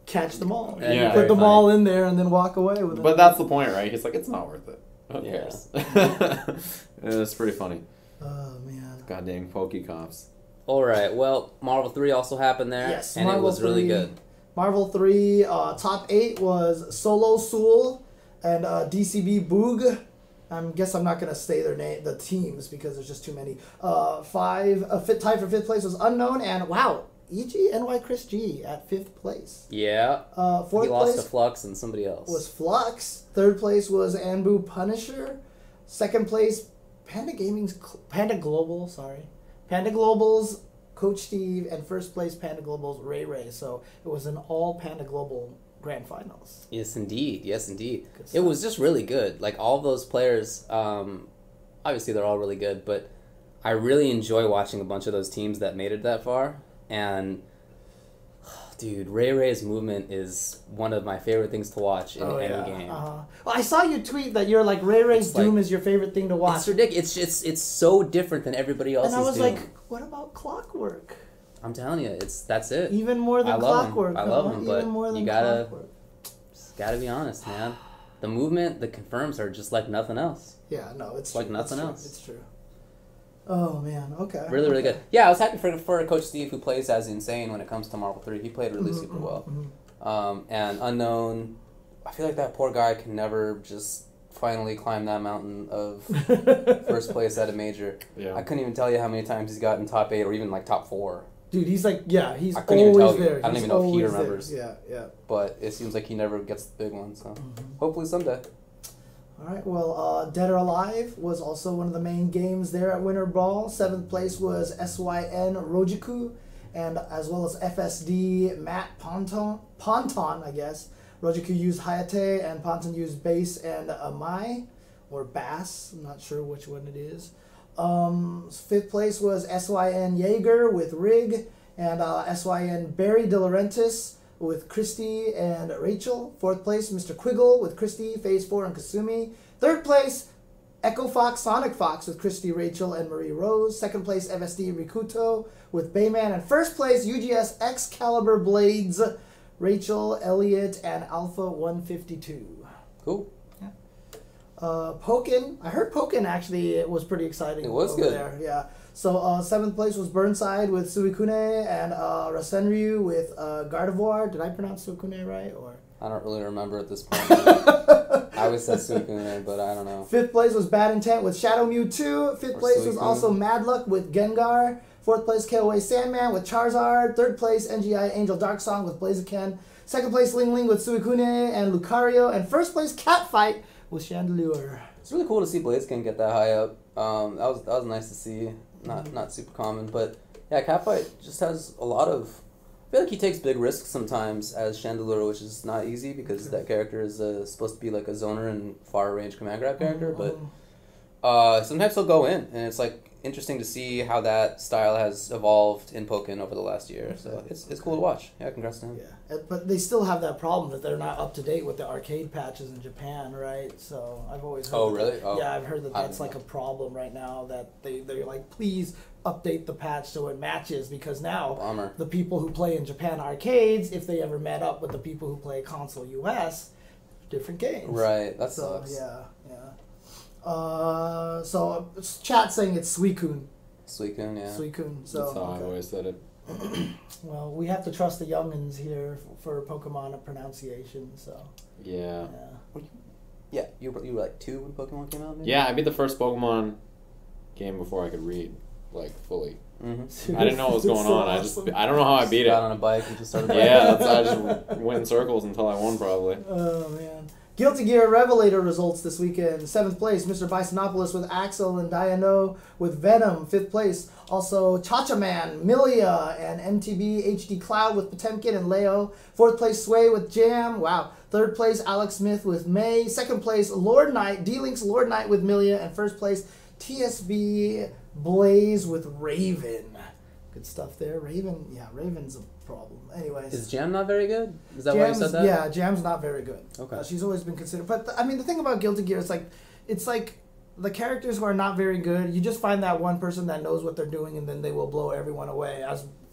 catch them all. Yeah, put them all in there and then walk away with them. But that's the point, right? He's like, it's not worth it. Who cares? It's pretty funny. Oh, man. Goddamn Pokecops. All right. Well, Marvel 3 also happened there. Yes, and Marvel it was really 3, good. Marvel 3, top 8 was Solo Soul and DCB Boog. I guess I'm not going to say the teams because there's just too many. Tied for 5th place was Unknown and, wow, EG NY Chris G at 5th place. Yeah. 4th place. He lost to Flux and somebody else. Was Flux. 3rd place was Anbu Punisher. 2nd place, Panda Global's Coach Steve, and 1st place Panda Global's Ray Ray. So it was an all Panda Global grand finals. Yes, indeed. It was just really good. Like, all of those players, obviously they're all really good, but I really enjoy watching a bunch of those teams that made it that far. And, dude, Ray Ray's movement is one of my favorite things to watch in any game. Well, I saw you tweet that you're like, Ray Ray's Doom is your favorite thing to watch. It's ridiculous. It's so different than everybody else's Doom. And I was like, what about Clockwork? I'm telling you, that's it. Even more than Clockwork. I love him, but you Clockwork. gotta be honest, man. The movement, the confirms are just like nothing else. Yeah, no, it's like nothing else. It's true. Oh man, okay. Really, really good. Yeah, I was happy for Coach Steve, who plays as insane when it comes to Marvel 3. He played really super well. And Unknown, I feel like that poor guy can never just finally climb that mountain of first place at a major. Yeah. I couldn't even tell you how many times he's gotten top 8 or even like top 4. Dude, he's like, yeah, he's I couldn't even tell always you. there. I don't even know if he remembers. Yeah, yeah. But it seems like he never gets the big one, so hopefully someday. All right, well, Dead or Alive was also one of the main games there at Winter Brawl. 7th place was SYN Rojiku, and as well as FSD Matt Ponton, I guess. Rojiku used Hayate, and Ponton used Bass and Amai, or Bass, I'm not sure which one it is. 5th place was SYN Jaeger with Rig, and SYN Barry De Laurentiis with Christy and Rachel. 4th place, Mr. Quiggle with Christy, Phase 4 and Kasumi. 3rd place, Echo Fox, Sonic Fox with Christy, Rachel, and Marie Rose. 2nd place, FSD Rikuto with Bayman. And 1st place, UGS Excalibur Blades, Rachel, Elliot, and Alpha 152. Cool. Pokken, I heard Pokken actually was pretty exciting. It was over good. There. Yeah. So 7th place was Burnside with Suikune, and Rasenryu with Gardevoir. Did I pronounce Suikune right? Or I don't really remember at this point. I always said Sukune, but I don't know. 5th place was Bad Intent with Shadow Mewtwo. 5th place was also Mad Luck with Gengar. 4th place KOA Sandman with Charizard. 3rd place NGI Angel Dark Song with Blaziken. 2nd place Ling Ling with Suikune and Lucario. And 1st place Catfight with Chandelure. It's really cool to see Blaziken get that high up. That was nice to see. Not super common, but yeah, Catfight just has a lot of. I feel like he takes big risks sometimes as Chandelure, which is not easy because that character is supposed to be like a zoner and far range command grab character. But sometimes he'll go in, and it's like interesting to see how that style has evolved in Pokken over the last year. So it's cool to watch. Yeah, congrats to him. Yeah, but they still have that problem that they're not up to date with the arcade patches in Japan, right? So I've always heard Oh, really? Oh. Yeah, I've heard that that's like a problem right now, that they're like, please update the patch so it matches, because now Bummer. the people who play in Japan arcades, if they ever met up with the people who play console US, different games. Right, that So sucks. yeah. So chat saying it's Suicune. Suicune, yeah. Suicune. So That's how I've always said it. well, we have to trust the youngins here for Pokemon pronunciation. So Yeah. Yeah, you were like 2 when Pokemon came out, maybe? Yeah, I beat the first Pokemon game before I could read, like, fully. Mm-hmm. I didn't know what was going So on. awesome. I don't know how I beat Got it. on a bike and just started Yeah, I just went in circles until I won, probably. Oh man. Guilty Gear Revelator results this weekend. 7th place, Mr. Bisonopoulos with Axel and Diano with Venom. 5th place, also Cha-Cha-Man, Milia, and MTB HD Cloud with Potemkin and Leo. 4th place, Sway with Jam. Wow. 3rd place, Alex Smith with May. 2nd place, Lord Knight, D-Link's Lord Knight with Milia. And 1st place, TSB Blaze with Raven. Good stuff there. Raven's a problem. Anyways. Is Jam not very good? Is that why you said that? Yeah, Jam's not very good. Okay. She's always been considered. But, the thing about Guilty Gear is, it's like the characters who are not very good, you just find that one person that knows what they're doing, and then they will blow everyone away,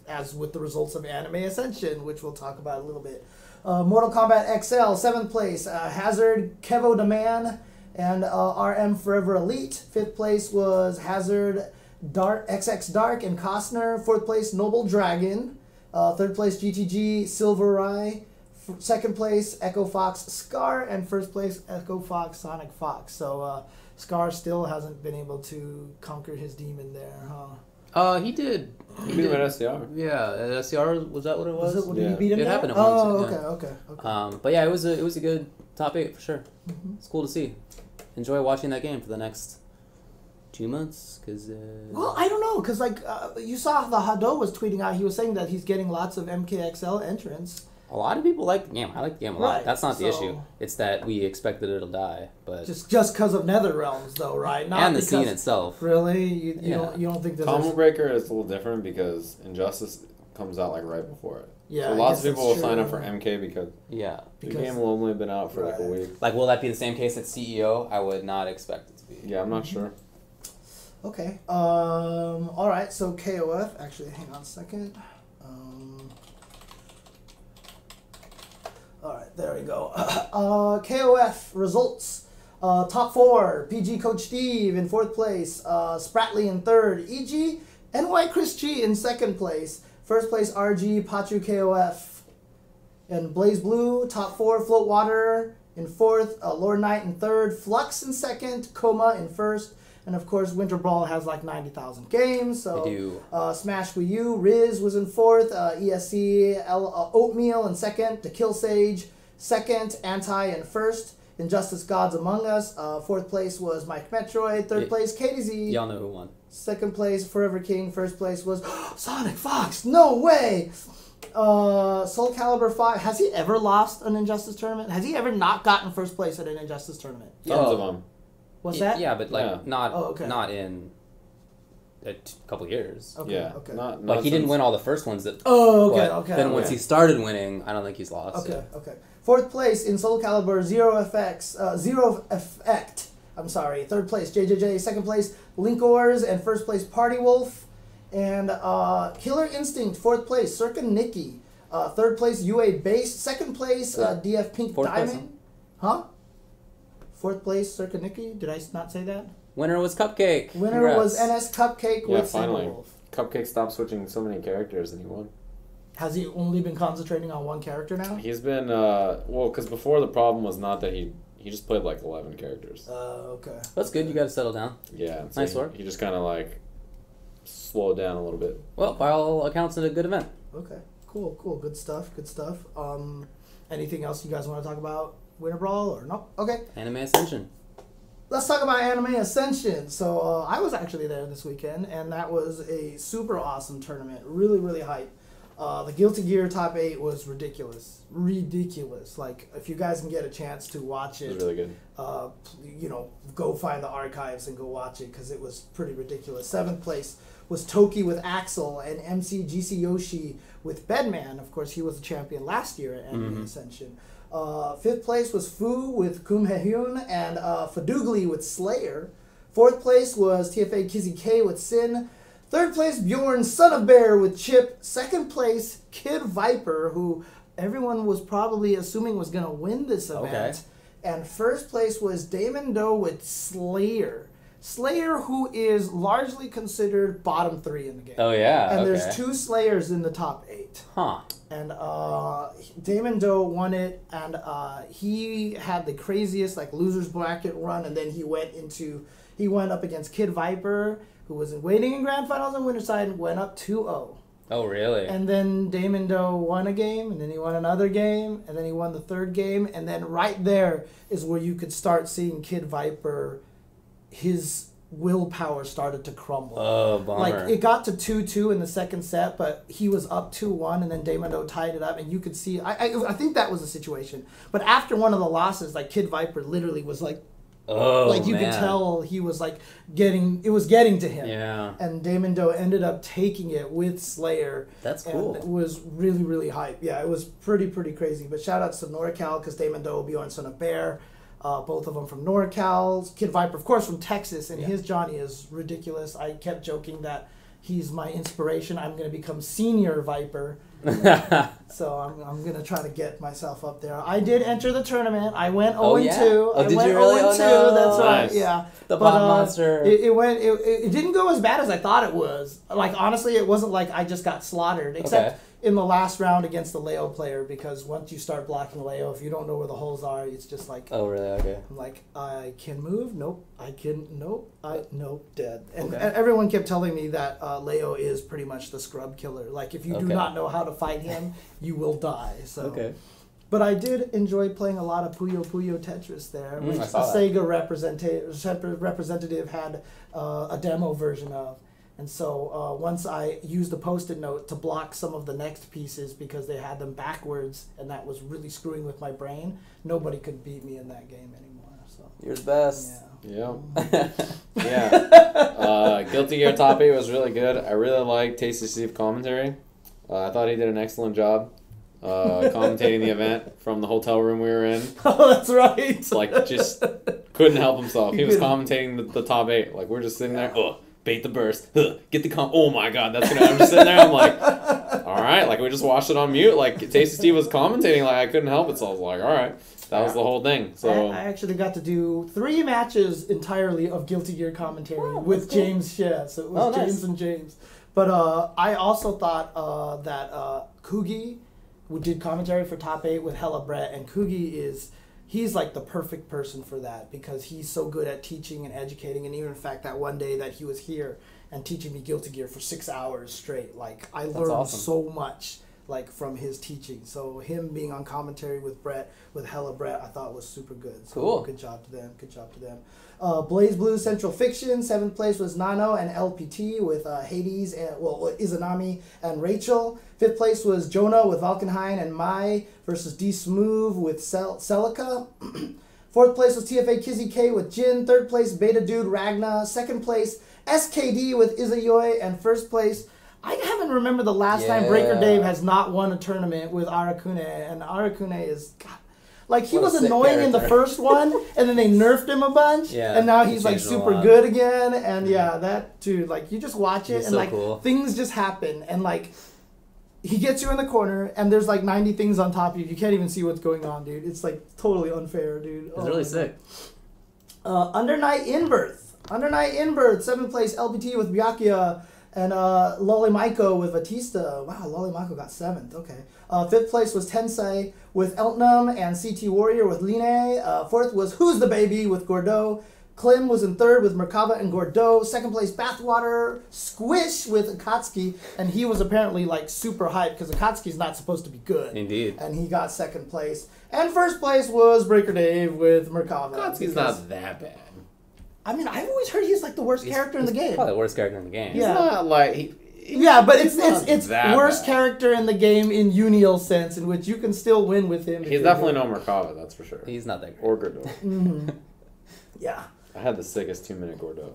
as with the results of Anime Ascension, which we'll talk about a little bit. Mortal Kombat XL, 7th place, Hazard, Kevo the Man, and RM Forever Elite. 5th place was Hazard, XX Dark, and Costner. 4th place, Noble Dragon. 3rd place, GTG, Silverai. 2nd place, Echo Fox, Scar. And 1st place, Echo Fox, Sonic Fox. So Scar still hasn't been able to conquer his demon there, huh? He did. He beat him at SCR. Yeah, at SCR, was that what it was? Did Yeah. you beat him It there? happened at Oh, once, okay. But yeah, it was a good top 8 for sure. It's cool to see. Enjoy watching that game for the next 2 months, because Well, I don't know, because you saw the Hado was tweeting out. He was saying that he's getting lots of MKXL entrants. a lot of people like the game. I like the game a lot. Right, That's not the so- issue. It's that we expected it'll die, but Just because of Netherrealms, though, right? Not and the because, scene itself. Really, you Yeah. don't think there's Combo Breaker is a little different because Injustice comes out like right before it. Yeah, So I lots of guess people will that's sign up true. for MK because Yeah. the Because- game will only have been out for like a Right. week. Like, will that be the same case at CEO? I would not expect it to be. Yeah, I'm not sure. Okay. All right. So KOF. Actually, hang on a second. All right. There we go. KOF results. Top 4. PG Coach Steve in 4th place. Spratley in 3rd. EG. NY Chris G in 2nd place. 1st place RG Pachu KOF. And Blaze Blue, top 4, Float Water, in fourth, Lord Knight in third, Flux in second, Coma in first, and of course Winter Brawl has like 90,000 games. So They do. Smash Wii U, Riz was in fourth, ESC, Oatmeal in second, To Kill Sage second, Anti in first, Injustice Gods Among Us. Fourth place was Mike Metroid. Third place KDZ. Y'all know who won. Second place Forever King. First place was Sonic Fox. No way. Soul Calibur 5. Has he ever lost an Injustice tournament? Has he ever not gotten first place at an Injustice tournament? Tons of them. What's that? Yeah, but like not in a couple years. Okay. Yeah. Okay. Not Like he didn't win all the first ones that. Oh, okay. but Okay. Then okay. once he started winning, I don't think he's lost. Okay. So. Okay. Fourth place in Soul Calibur, Zero Effect. I'm sorry. Third place, JJJ. Second place, Linkors. And first place, Party Wolf. And Killer Instinct, fourth place, Circa Nikki. Third place, UA Base. Second place, DF Pink Fourth Diamond. place, Huh? Fourth place, Circa Nikki. Did I not say that? Winner was Cupcake. Winner Congrats. was NS Cupcake Yeah, with finally. Wolf. Cupcake stopped switching so many characters and he won. Has he only been concentrating on one character now? He's been, well, because before the problem was not that he just played like 11 characters. Okay. That's good. You got to settle down. Yeah. So Nice work. He just kind of like slowed down a little bit. Well, by all accounts, it's a good event. Okay. Cool. Good stuff. Anything else you guys want to talk about Winter Brawl or no? Okay. Anime Ascension. Let's talk about Anime Ascension. So I was actually there this weekend, and that was a super awesome tournament. Really, really hype. The Guilty Gear top 8 was ridiculous. Like, if you guys can get a chance to watch It it, was really good. go find the archives and go watch it because it was pretty ridiculous. Seventh place was Toki with Axel and MC GC Yoshi with Bedman. Of course, he was the champion last year at Anime Ascension. Fifth place was Fu with Kumhehyun and Fadugli with Slayer. Fourth place was TFA Kizzy K with Sin. Third place, Bjorn Son of Bear with Chip. Second place, Kid Viper, who everyone was probably assuming was going to win this event. Okay. And first place was Damon Doe with Slayer. Slayer, who is largely considered bottom 3 in the game. Oh, yeah. And okay. there's 2 Slayers in the top 8. Huh. And Damon Doe won it, and he had the craziest like losers bracket run, and then he went up against Kid Viper, who was waiting in grand finals on Winterside, and went up 2-0. Oh, really? And then Damon Doe won a game, and then he won another game, and then he won the third game, and then right there is where you could start seeing Kid Viper, his willpower started to crumble. Oh, bummer. Like, it got to 2-2 in the second set, but he was up 2-1, and then Damon Doe tied it up, and you could see, I think that was the situation. But after one of the losses, like, Kid Viper literally was like, oh, like, you man. could tell he was like it was getting to him. Yeah. And Damon Doe ended up taking it with Slayer. That's cool. And it was really, really hype. Yeah, it was pretty crazy. But shout outs to NorCal, because Damon Doe, Bjorn Son of Bear, both of them from NorCal. Kid Viper, of course, from Texas, and his Johnny is ridiculous. I kept joking that he's my inspiration. I'm going to become Senior Viper. So I'm going to try to get myself up there. I did enter the tournament. I went 0-2. Oh, yeah? Oh, did you went really? 0-2. Oh, no. That's right. Nice. Yeah. The Pop Monster. It didn't go as bad as I thought it was. Like, honestly, it wasn't like I just got slaughtered, except in the last round against the Leo player, because once you start blocking Leo, if you don't know where the holes are, it's just like, Oh, really? Okay. I'm like, I can move. Nope. I can. Nope. Nope. Dead. And Okay. everyone kept telling me that Leo is pretty much the scrub killer. Like, if you do Okay. not know how to fight him, you will die. So. Okay. But I did enjoy playing a lot of Puyo Puyo Tetris there, which I the saw that. Sega representative had a demo version of. And so once I used the Post-it note to block some of the next pieces because they had them backwards, and that was really screwing with my brain, nobody could beat me in that game anymore. So You're the best. yeah. Yeah. Yeah. Guilty Gear top 8 was really good. I really liked Tasty Steve commentary. I thought he did an excellent job commentating the event from the hotel room we were in. Oh, that's right. Like, just couldn't help himself. He was commentating the top 8. Like, we're just sitting there, bait the burst, get the oh my god, that's gonna, I'm just sitting there, I'm like, alright, like, we just watched it on mute, like, Tasty Steve was commentating, like, I couldn't help it, so I was like, alright, that was the whole thing, so. I actually got to do 3 matches entirely of Guilty Gear commentary with that's cool. James Shea, so it was nice. James and James. But I also thought that Kugi did commentary for top 8 with Hella Brett, and Kugi is he's like the perfect person for that because he's so good at teaching and educating. And even in fact, that one day that he was here and teaching me Guilty Gear for 6 hours straight, like I learned so much like from his teaching. So him being on commentary with Brett, with Hella Brett, I thought was super good. So cool. Good job to them. Good job to them. Blaze Blue Central Fiction, 7th place was Nano and LPT with Hades and Izanami and Rachel. 5th place was Jonah with Valkenhayn and Mai versus D Smooth with Celica. 4th place was TFA Kizzy K with Jin. 3rd place Beta Dude Ragna. 2nd place SKD with Izayoi, and 1st place, I haven't remembered the last time Breaker Dave has not won a tournament with Arakune, and Arakune is, God, like he was annoying in the first one, and then they nerfed him a bunch, and now he's like super good again, and that dude, like you just watch it, and like things just happen, and like he gets you in the corner, and there's like 90 things on top of you, you can't even see what's going on, dude. It's like totally unfair, dude. It's really sick. Under Night Inbirth, 7th place LPT with Byakuya and Lolly Maiko with Batista. Wow, Lolly Maiko got 7th. Okay. 5th place was Tensei with Eltnum and CT Warrior with Line. 4th was Who's the Baby with Gordeau. Klim was in 3rd with Merkaba and Gordeau. 2nd place Bathwater Squish with Akatsuki, and he was apparently like super hyped because Akatsuki's not supposed to be good. Indeed. And he got 2nd place. And 1st place was Breaker Dave with Merkaba. Akatsuki's not that bad. I mean, I've always heard he's like the worst character in the game. Probably the worst character in the game. He's not like but it's worst character in the game in Unial sense, in which you can still win with him. He's definitely no Merkaba, that's for sure. He's not that great. Or Gordeau. Yeah. I had the sickest 2-minute Gordeau.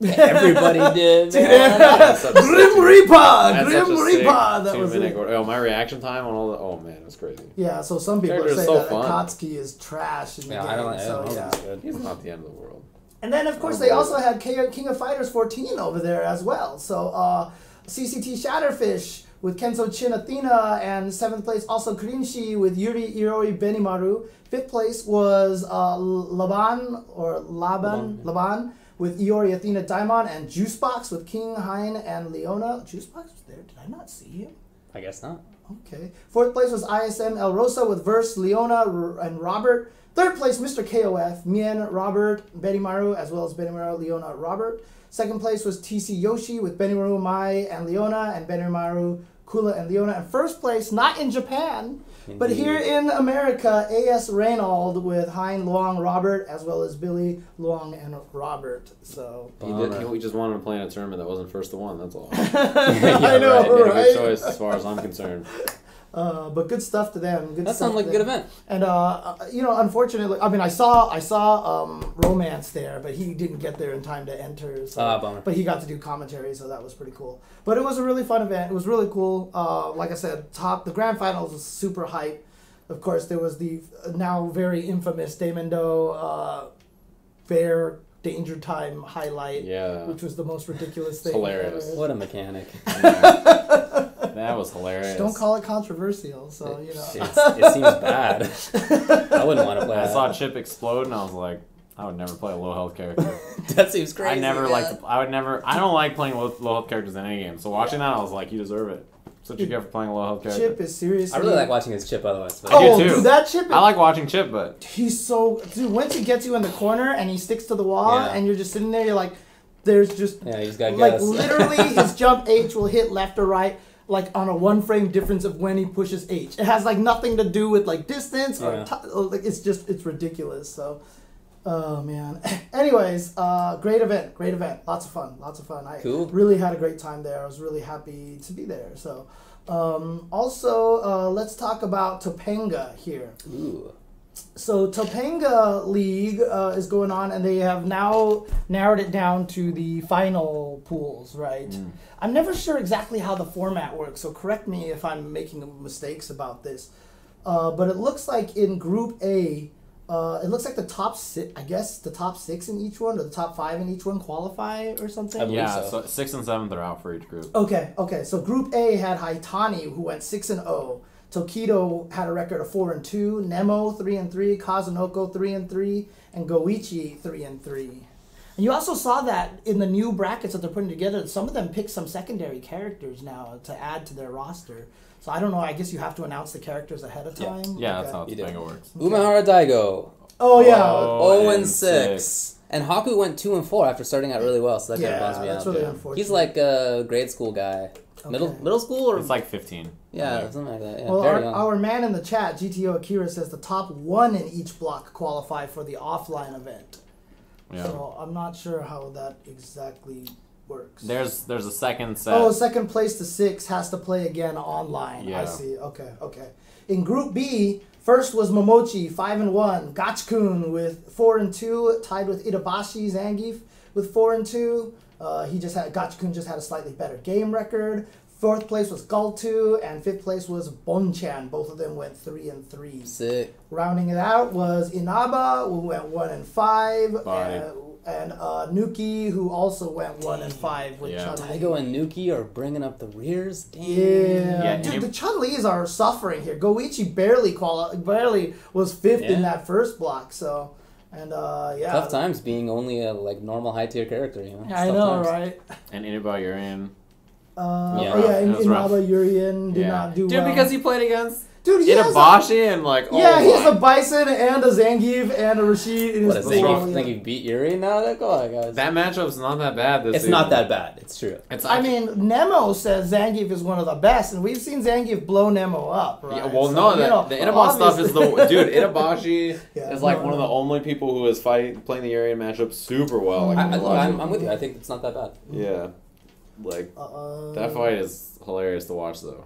Everybody did. Grim Reaper! Grim Reaper! That was it. Oh, my reaction time on all the... Oh, man, it was crazy. Yeah, so some people are saying that Akatsuki is trash in the game. I don't He's not the end of the world. And then, of course, they also had King of Fighters 14 over there as well. So, CCT Shatterfish with Kenzo Chin Athena, and 7th place also Kurinshi with Yuri Iroi Benimaru. 5th place was Laban with Iori Athena Daimon, and Juicebox with King Hein and Leona. Juicebox was there. Did I not see him? I guess not. Okay. 4th place was ISM El Rosa with Verse, Leona, and Robert. 3rd place, Mr. KOF, Mien, Robert, Benimaru, as well as Benimaru, Leona, Robert. 2nd place was TC Yoshi with Benimaru, Mai, and Leona, and Benimaru, Kula, and Leona. And 1st place, not in Japan, but here in America, AS Reynald with Hein, Luong, Robert, as well as Billy, Luong, and Robert. So We just wanted to play in a tournament that wasn't first to one, that's all. I know, right? Good choice as far as I'm concerned. But good stuff to them. That sounds like a good event. And unfortunately, I mean, I saw Romance there, but he didn't get there in time to enter. So, bummer. But he got to do commentary, so that was pretty cool. But it was a really fun event. It was really cool. Like I said, the grand finals was super hype. Of course, there was the now very infamous Daemon Fair Danger Time highlight, which was the most ridiculous thing. Hilarious. Ever. What a mechanic. That was hilarious. Just don't call it controversial, so, It seems bad. I wouldn't want to play that. I saw Chip explode, and I was like, I would never play a low health character. That seems crazy. I don't like playing low health characters in any game. So watching that, I was like, you deserve it. That's what you get for playing a low health character. Chip is seriously... I really like watching his Chip otherwise. But I do too. Dude, that Chip... I like watching Chip, but... He's so... Dude, once he gets you in the corner and he sticks to the wall and you're just sitting there, you're like, there's just... Yeah, he's got like, gas. literally, his jump H will hit left or right, like, on a 1-frame difference of when he pushes H. It has, like, nothing to do with, like, distance or... like, it's just... It's ridiculous, so... Oh, man. Anyways, great event. Lots of fun. Cool. I really had a great time there. I was really happy to be there, so... Also, let's talk about Topanga here. Ooh. So Topanga League is going on, and they have now narrowed it down to the final pools, right? I'm never sure exactly how the format works, so correct me if I'm making mistakes about this. But it looks like in Group A, it looks like the top six, I guess the top 6 in each one, or the top 5 in each one qualify or something? Yeah, so 6th and 7th are out for each group. Okay. So Group A had Haitani, who went 6-0. Tokido had a record of 4-2. Nemo 3-3. Kazunoko 3-3, and Goichi 3-3. And you also saw that in the new brackets that they're putting together, some of them picked some secondary characters now to add to their roster. So I don't know. I guess you have to announce the characters ahead of time. Yeah, Okay. that's how You do. Topanga works. Umehara Daigo. Oh yeah. 0-6. And Haku went 2-4 after starting out really well, so that kind of bums me that's out. really unfortunate. He's like a grade school guy. Okay. Middle school or It's like 15. yeah, something like that. Yeah, Well, very young. our man in the chat, GTO Akira, says the top 1 in each block qualify for the offline event. Yeah. So I'm not sure how that exactly works. There's a second set. Oh, second place to 6 has to play again online. I Yeah. see. Okay. In Group B, first was Momochi, 5-1. Gachikun with 4-2, tied with Itabashi Zangief with 4-2. Gachikun just had a slightly better game record. Fourth place was Galtu, and fifth place was Bonchan. Both of them went 3-3. Sick. Rounding it out was Inaba, who went 1-5, and Nuki, who also went 1-5 with Chun-Li. Daigo and Nuki are bringing up the rears. Damn. Yeah, dude, the Chun-Li's are suffering here. Goichi barely was 5th in that first block, so, and yeah. Tough times being only a like normal high tier character, you know. It's I tough know, times. right? And Inaba Urian. Inaba Urian did not do well. Dude, because he played against Itabashi and like, he has a Bison and a Zangief and a Rashid in his What, pool. think he beat Yuri now? Come on, guys. That matchup's not that bad this It's season. not that bad. It's true. I mean, Nemo says Zangief is one of the best, and we've seen Zangief blow Nemo up, right? Yeah, well, So, no, the Inaba stuff is the... Dude, Itabashi is like one of the no. only people who is playing the Urian matchup super well. Like, I'm with you. I think it's not that bad. Yeah. Like, that fight is hilarious to watch, though.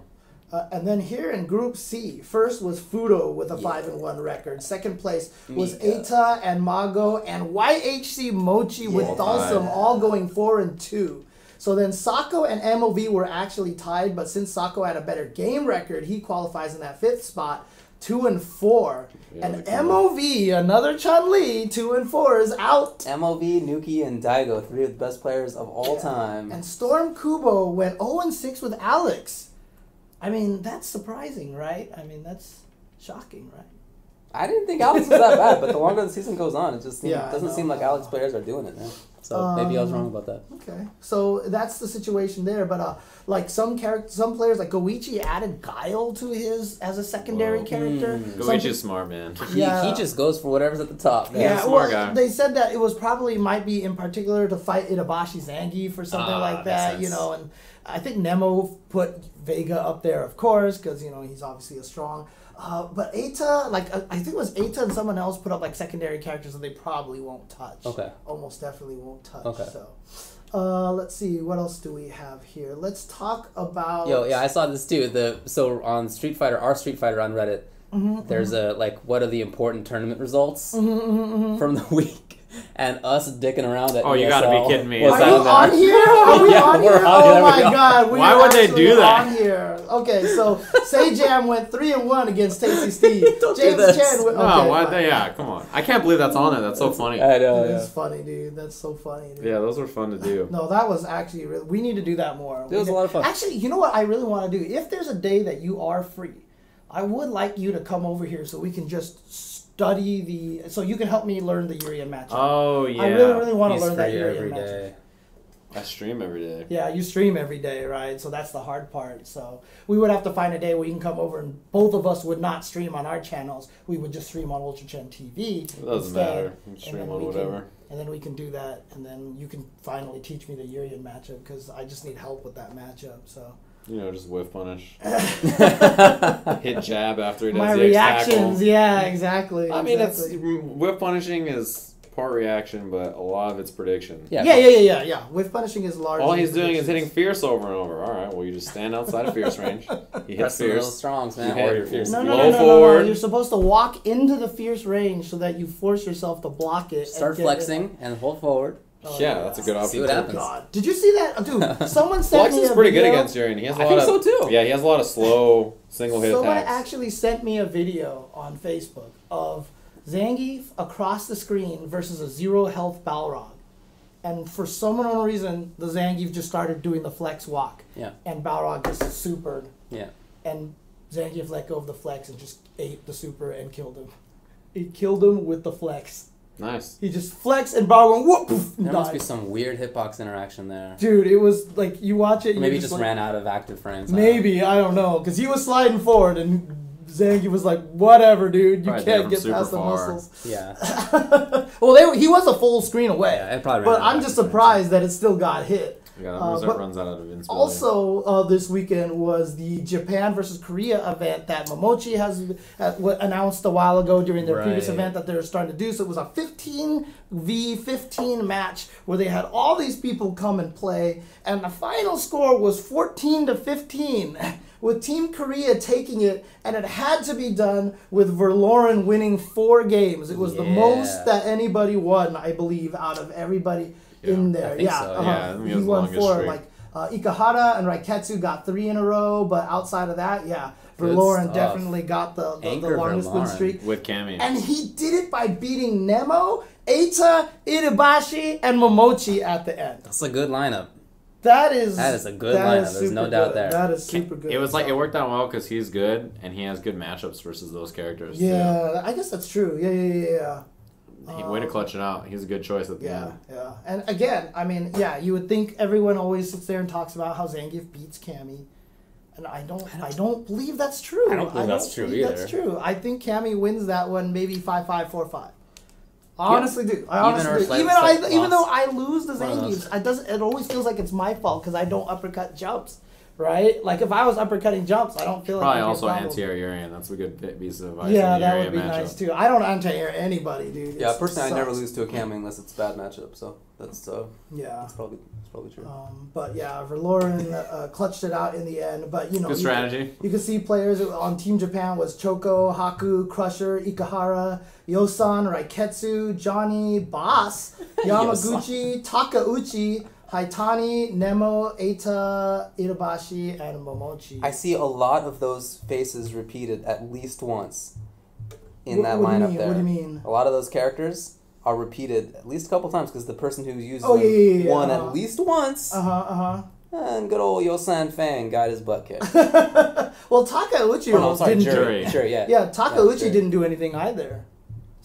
And then here in Group C, first was Fudo with a 5-1 record. Second place was Eita and Mago and YHC Mochi with Dalsum all going 4-2. So then Sako and MOV were actually tied, but since Sako had a better game record, he qualifies in that 5th spot, 2-4. Yeah, and MOV, another Chun-Li, 2-4 is out. MOV, Nuki, and Daigo, 3 of the best players of all time. And Storm Kubo went 0-6 with Alex. I mean, that's surprising, right? I mean, that's shocking, right? I didn't think Alex was that bad, but the longer the season goes on, it just doesn't seem like Alex players are doing it now. So maybe I was wrong about that. Okay, so that's the situation there. But like some players, like Goichi added Guile to his as a secondary character. Goichi's smart, man. He just goes for whatever's at the top. Man. Yeah, smart guy. They said that it was probably might be in particular to fight Itabashi Zangief or something like that, you know. And I think Nemo put Vega up there, of course, because he's obviously a strong. But Eita, I think it was Eita and someone else put up like secondary characters that they probably won't touch. Okay. Almost definitely won't touch. Okay. So, let's see, what else do we have here? Let's talk about. I saw this too. So on Street Fighter, our Street Fighter on Reddit, there's a what are the important tournament results from the week. And us dicking around at you gotta be kidding me. Are you on here? Are we on here? Oh my god. Why would they do that? On here. Okay, so Sprayjam went 3-1 against Tasty Steve. James Chen went. Come on. I can't believe that's on there. That's so funny. I know. It's funny, dude. That's so funny, dude. Yeah, those were fun to do. No, that was actually really. We need to do that more. It was a lot of fun. Actually, you know what I really want to do? If there's a day that you are free, I would like you to come over here so we can just study so you can help me learn the Urian matchup. Oh, yeah. I really want to learn that Urian matchup. I stream every day. Yeah, you stream every day, right? So that's the hard part. So we would have to find a day where you can come over and both of us would not stream on our channels. We would just stream on Ultra Chen TV. It doesn't matter. You can stream on whatever. And then we can do that, and then you can finally teach me the Urian matchup because I just need help with that matchup, so... Just whiff punish. Hit jab after he does my the reactions, X-tackle. yeah, exactly. I mean, whiff punishing is part reaction, but a lot of it's prediction. Yeah. Whiff punishing is large. All he's doing is hitting Fierce over and over. All right, well, you just stand outside of Fierce range. He hits Fierce. Those strongs, man. You Or hit your Fierce. No. forward. You're supposed to walk into the Fierce range so that you force yourself to block it. Start flexing and hold forward. That's a good option. See what happens. God. Did you see that? Dude, someone sent Flex me is a pretty video. good against Urian. He has a I lot think of, so too. Yeah, he has a lot of slow single hit Someone attacks. actually sent me a video on Facebook of Zangief across the screen versus a 0 health Balrog. And for some unknown reason, the Zangief just started doing the flex walk. Yeah. And Balrog just supered. Yeah. And Zangief let go of the flex and just ate the super and killed him. He killed him with the flex. Nice. He just flexed and Brawl went whoop, poof, and There died. must be some weird hitbox interaction there. Dude, it was like you watch it. Maybe he just just like, ran out of active frames. Maybe I don't know because he was sliding forward and Zangief was like, "Whatever, dude, you Probably can't get super past the far. muscles." Yeah. Well, he was a full screen away. Yeah, it probably but ran out of I'm just active frames. surprised that it still got hit. Yeah, but runs out of invincibility. Also, this weekend was the Japan versus Korea event that Momochi has announced a while ago during their previous Right. event that they're starting to do. So it was a 15v15 match where they had all these people come and play, and the final score was 14-15. With Team Korea taking it, and it had to be done with Verloren winning 4 games. It was the most that anybody won, I believe, out of everybody in there. I think so. Yeah, I think it he was the won longest 4. streak. Like Ikehara and Raiketsu got 3 in a row, but outside of that, Good Verloren stuff. definitely got the Anchor longest win Verloren. streak. With Cammy. And he did it by beating Nemo, Eita, Iribashi, and Momochi at the end. That's a good lineup. That is a good lineup. There's no doubt there. That is super good. It was like it worked out well because he's good and he has good matchups versus those characters. Yeah, I guess that's true. Yeah. Way to clutch it out. He's a good choice at the end. Yeah. And again, I mean, you would think everyone always sits there and talks about how Zangief beats Cammy. And I don't believe that's true. I don't believe that's true either. That's true. I think Cammy wins that one maybe 5-5, 4-5. I honestly do. Even though I lose the Zangiefs, it always feels like it's my fault because I don't uppercut jumps. Right? Like if I was uppercutting jumps, I don't feel like Probably also anti-air Urian. That's a good piece of advice. Yeah, that would be nice too. I don't anti-air anybody, dude. Yeah, personally, I never lose to a Cammy unless it's a bad matchup. So that's That's probably true. But yeah, Verloren clutched it out in the end. But good strategy. You can see players on Team Japan was Choco, Haku, Crusher, Ikehara, Yosan, Raiketsu, Johnny, Boss, Yamaguchi, Takauchi, Haitani, Nemo, Eita, Irabashi, and Momochi. I see a lot of those faces repeated at least once in that What do you lineup mean? there. What do you mean? A lot of those characters are repeated at least a couple times because the person who used them won at least once. And good old Yosan Fang got his butt kicked. Well, Takauchi didn't Jury. Yeah, Takauchi didn't do anything either.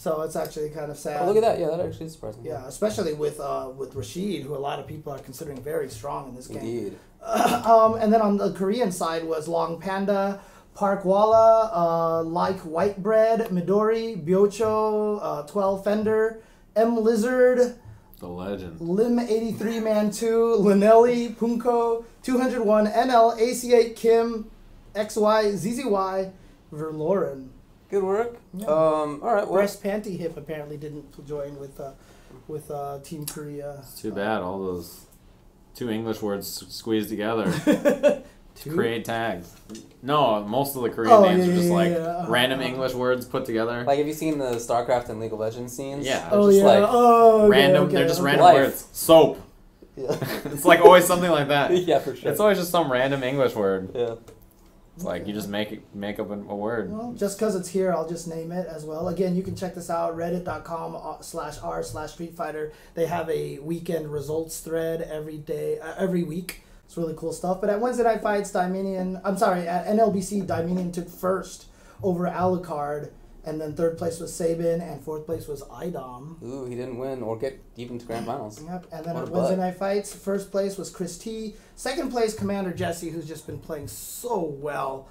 So it's actually kind of sad. Oh, look at that. Yeah, that actually surprised me. Yeah, especially with Rashid, who a lot of people are considering very strong in this game. Indeed. And then on the Korean side was Long Panda, Parkwala, Like White Bread, Midori, Byocho, 12 Fender, M Lizard, The legend. Lim 83 Man 2, Linelli, Punko, 201, NL, AC8 Kim, XY, ZZY, Verloren. Good work. Yeah. All right. Well, Breast Panty Hip apparently didn't join with Team Korea. It's too bad. All those 2 English words squeezed together. Create tags. No, most of the Korean names are just random English words put together. like, have you seen the StarCraft and League of Legends scenes? Yeah. They're just like random. They're just random Life. words. Soap. Yeah. It's like always something like that. Yeah, for sure. It's always just some random English word. Yeah. It's like you just make up a word. Well, just because it's here, I'll just name it as well. Again, you can check this out, reddit.com/r/streetfighter. They have a weekend results thread every week. It's really cool stuff. But at Wednesday Night Fights, at NLBC, Dominion took first over Alucard. And then third place was Sabin, and fourth place was Idom. Ooh, he didn't win or get even to grand finals. Yep. And then at Wednesday Night Fights, first place was Chris T. Second place, Commander Jesse, who's just been playing so well.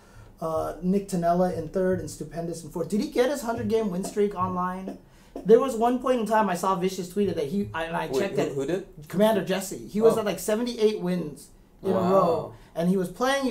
Nick Tanella in third, and Stupendous in fourth. Did he get his 100-game win streak online? There was one point in time I saw Vicious tweeted that I checked it. Who did? Commander Jesse. He was at like 78 wins in a row. And he was playing.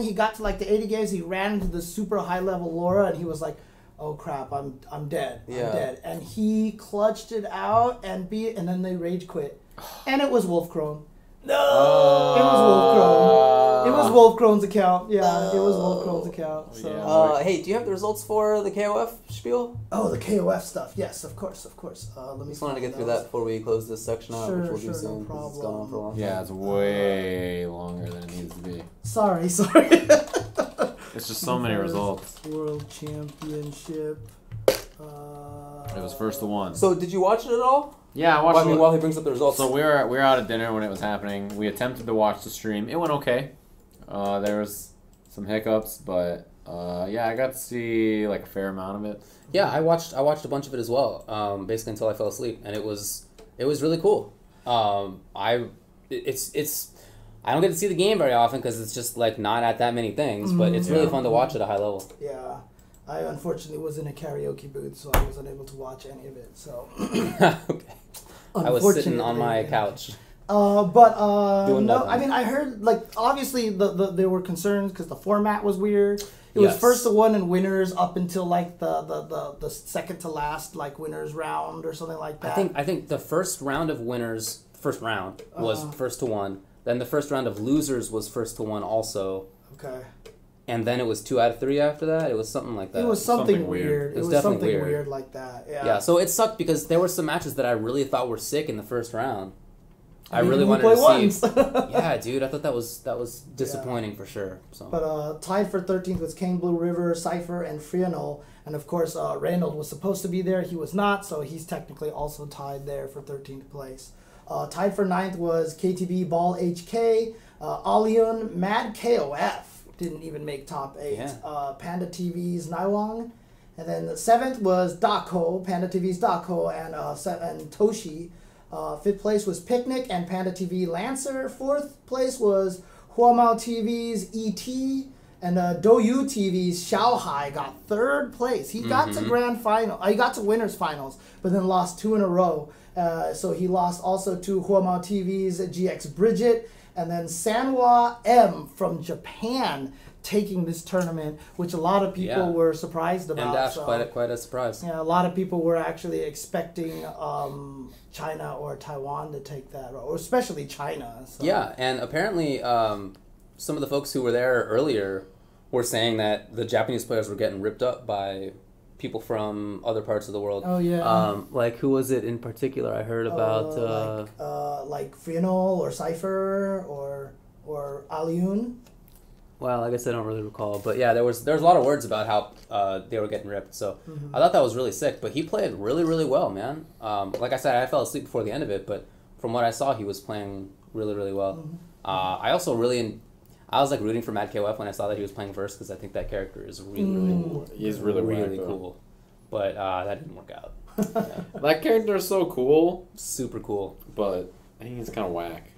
He got to like the 80 games. He ran into the super high-level Laura, and he was like, oh crap, I'm dead. I'm dead. And he clutched it out and beat it, and then they rage quit. And it was Wolf Crone. No! It was Wolf Crone. It was Wolf Crone's account. Yeah, it was Wolf Crone's account. So. Hey, do you have the results for the KOF spiel? Oh, the KOF stuff. Yes, of course. Let me just wanted to get through that before we close this section out, which we'll do soon. No problem. It's gone on for a long time. Yeah, it's way longer than it needs to be. Sorry. It's just so many results. World Championship. It was first to one. So, did you watch it at all? Yeah, I watched it. While he brings up the results. So we were out at dinner when it was happening. We attempted to watch the stream. It went okay. There was some hiccups, but Yeah, I got to see like a fair amount of it. Yeah, I watched a bunch of it as well. Basically until I fell asleep, and it was really cool. It's I don't get to see the game very often because it's just like not at that many things, but it's really fun to watch at a high level. Yeah, I unfortunately was in a karaoke booth, so I wasn't able to watch any of it. So Okay. I was sitting on my couch. No, nothing. I mean, I heard, like, obviously there were concerns because the format was weird. It was Yes. first to one and winners up until, like, the second to last, like, winners round or something like that. I think the first round of winners, first round was first to one. Then the first round of losers was first to one also. Okay. And then it was 2 out of 3 after that. It was something like that. It was something weird. It was something definitely weird like that. Yeah. Yeah, so it sucked because there were some matches that I really thought were sick in the first round. I mean, really we wanted play to see. once. Yeah, dude, I thought that was disappointing for sure. So. But tied for 13th was Kane Blue River, Cypher, and Frianol. And of course, Reynold was supposed to be there. He was not, so he's technically also tied there for 13th place. Tied for 9th was KTB Ball HK, Aliun, Mad KOF. Didn't even make top 8. Yeah. Panda TV's Naiwang. And then the 7th was Dako, Panda TV's Dako, and Toshi. 5th place was Picnic and Panda TV Lancer. 4th place was Huamao TV's ET. And Douyu TV's Xiaohai got 3rd place. He got to grand final. He got to winners finals, but then lost 2 in a row. So he lost also to Huamao TV's GX Bridget. And then Sanwa M from Japan taking this tournament, which a lot of people were surprised about. And Dash, quite a surprise. Yeah, a lot of people were actually expecting China or Taiwan to take that, or especially China. So. Yeah, and apparently some of the folks who were there earlier were saying that the Japanese players were getting ripped up by people from other parts of the world. Oh yeah. Like who was it in particular? I heard about like Frianol or Cypher or Aliun. Well, I guess I don't really recall, but yeah, there was a lot of words about how they were getting ripped. So I thought that was really sick. But he played really, really well, man. Like I said, I fell asleep before the end of it, but from what I saw, he was playing really, really well. I also I was like rooting for Mad KOF when I saw that he was playing first because I think that character is He's really cool. But that didn't work out. Yeah. That character is so cool. Super cool. But I think he's kind of whack.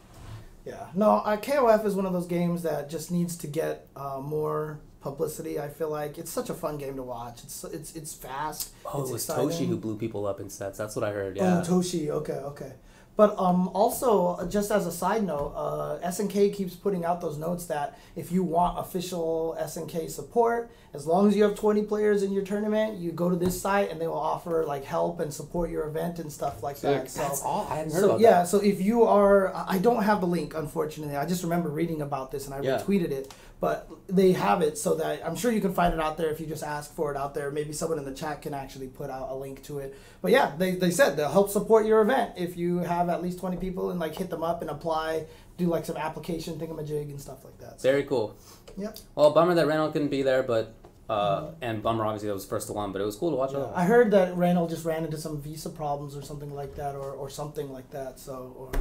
Yeah. No, KOF is one of those games that just needs to get more publicity. I feel like it's such a fun game to watch. It's fast. Oh, it's it was exciting. Toshi who blew people up in sets. That's what I heard. Yeah. Oh, Toshi. Okay. But also, just as a side note, SNK keeps putting out those notes that if you want official SNK support, as long as you have 20 players in your tournament, you go to this site and they will offer like help and support your event and stuff like that. So that's all. I hadn't heard about that. Yeah, so if you are, I don't have the link, unfortunately. I just remember reading about this and I retweeted it. But they have it so that I'm sure you can find it out there if you just ask for it out there. Maybe someone in the chat can actually put out a link to it. But yeah, they said they'll help support your event if you have at least 20 people and like hit them up and apply, do like some application thingamajig and stuff like that. So, very cool. Yep. Well, bummer that Reynold couldn't be there, but and bummer obviously that was first to one, but it was cool to watch. Yeah. I heard that Reynold just ran into some visa problems or something like that, or something like that. So,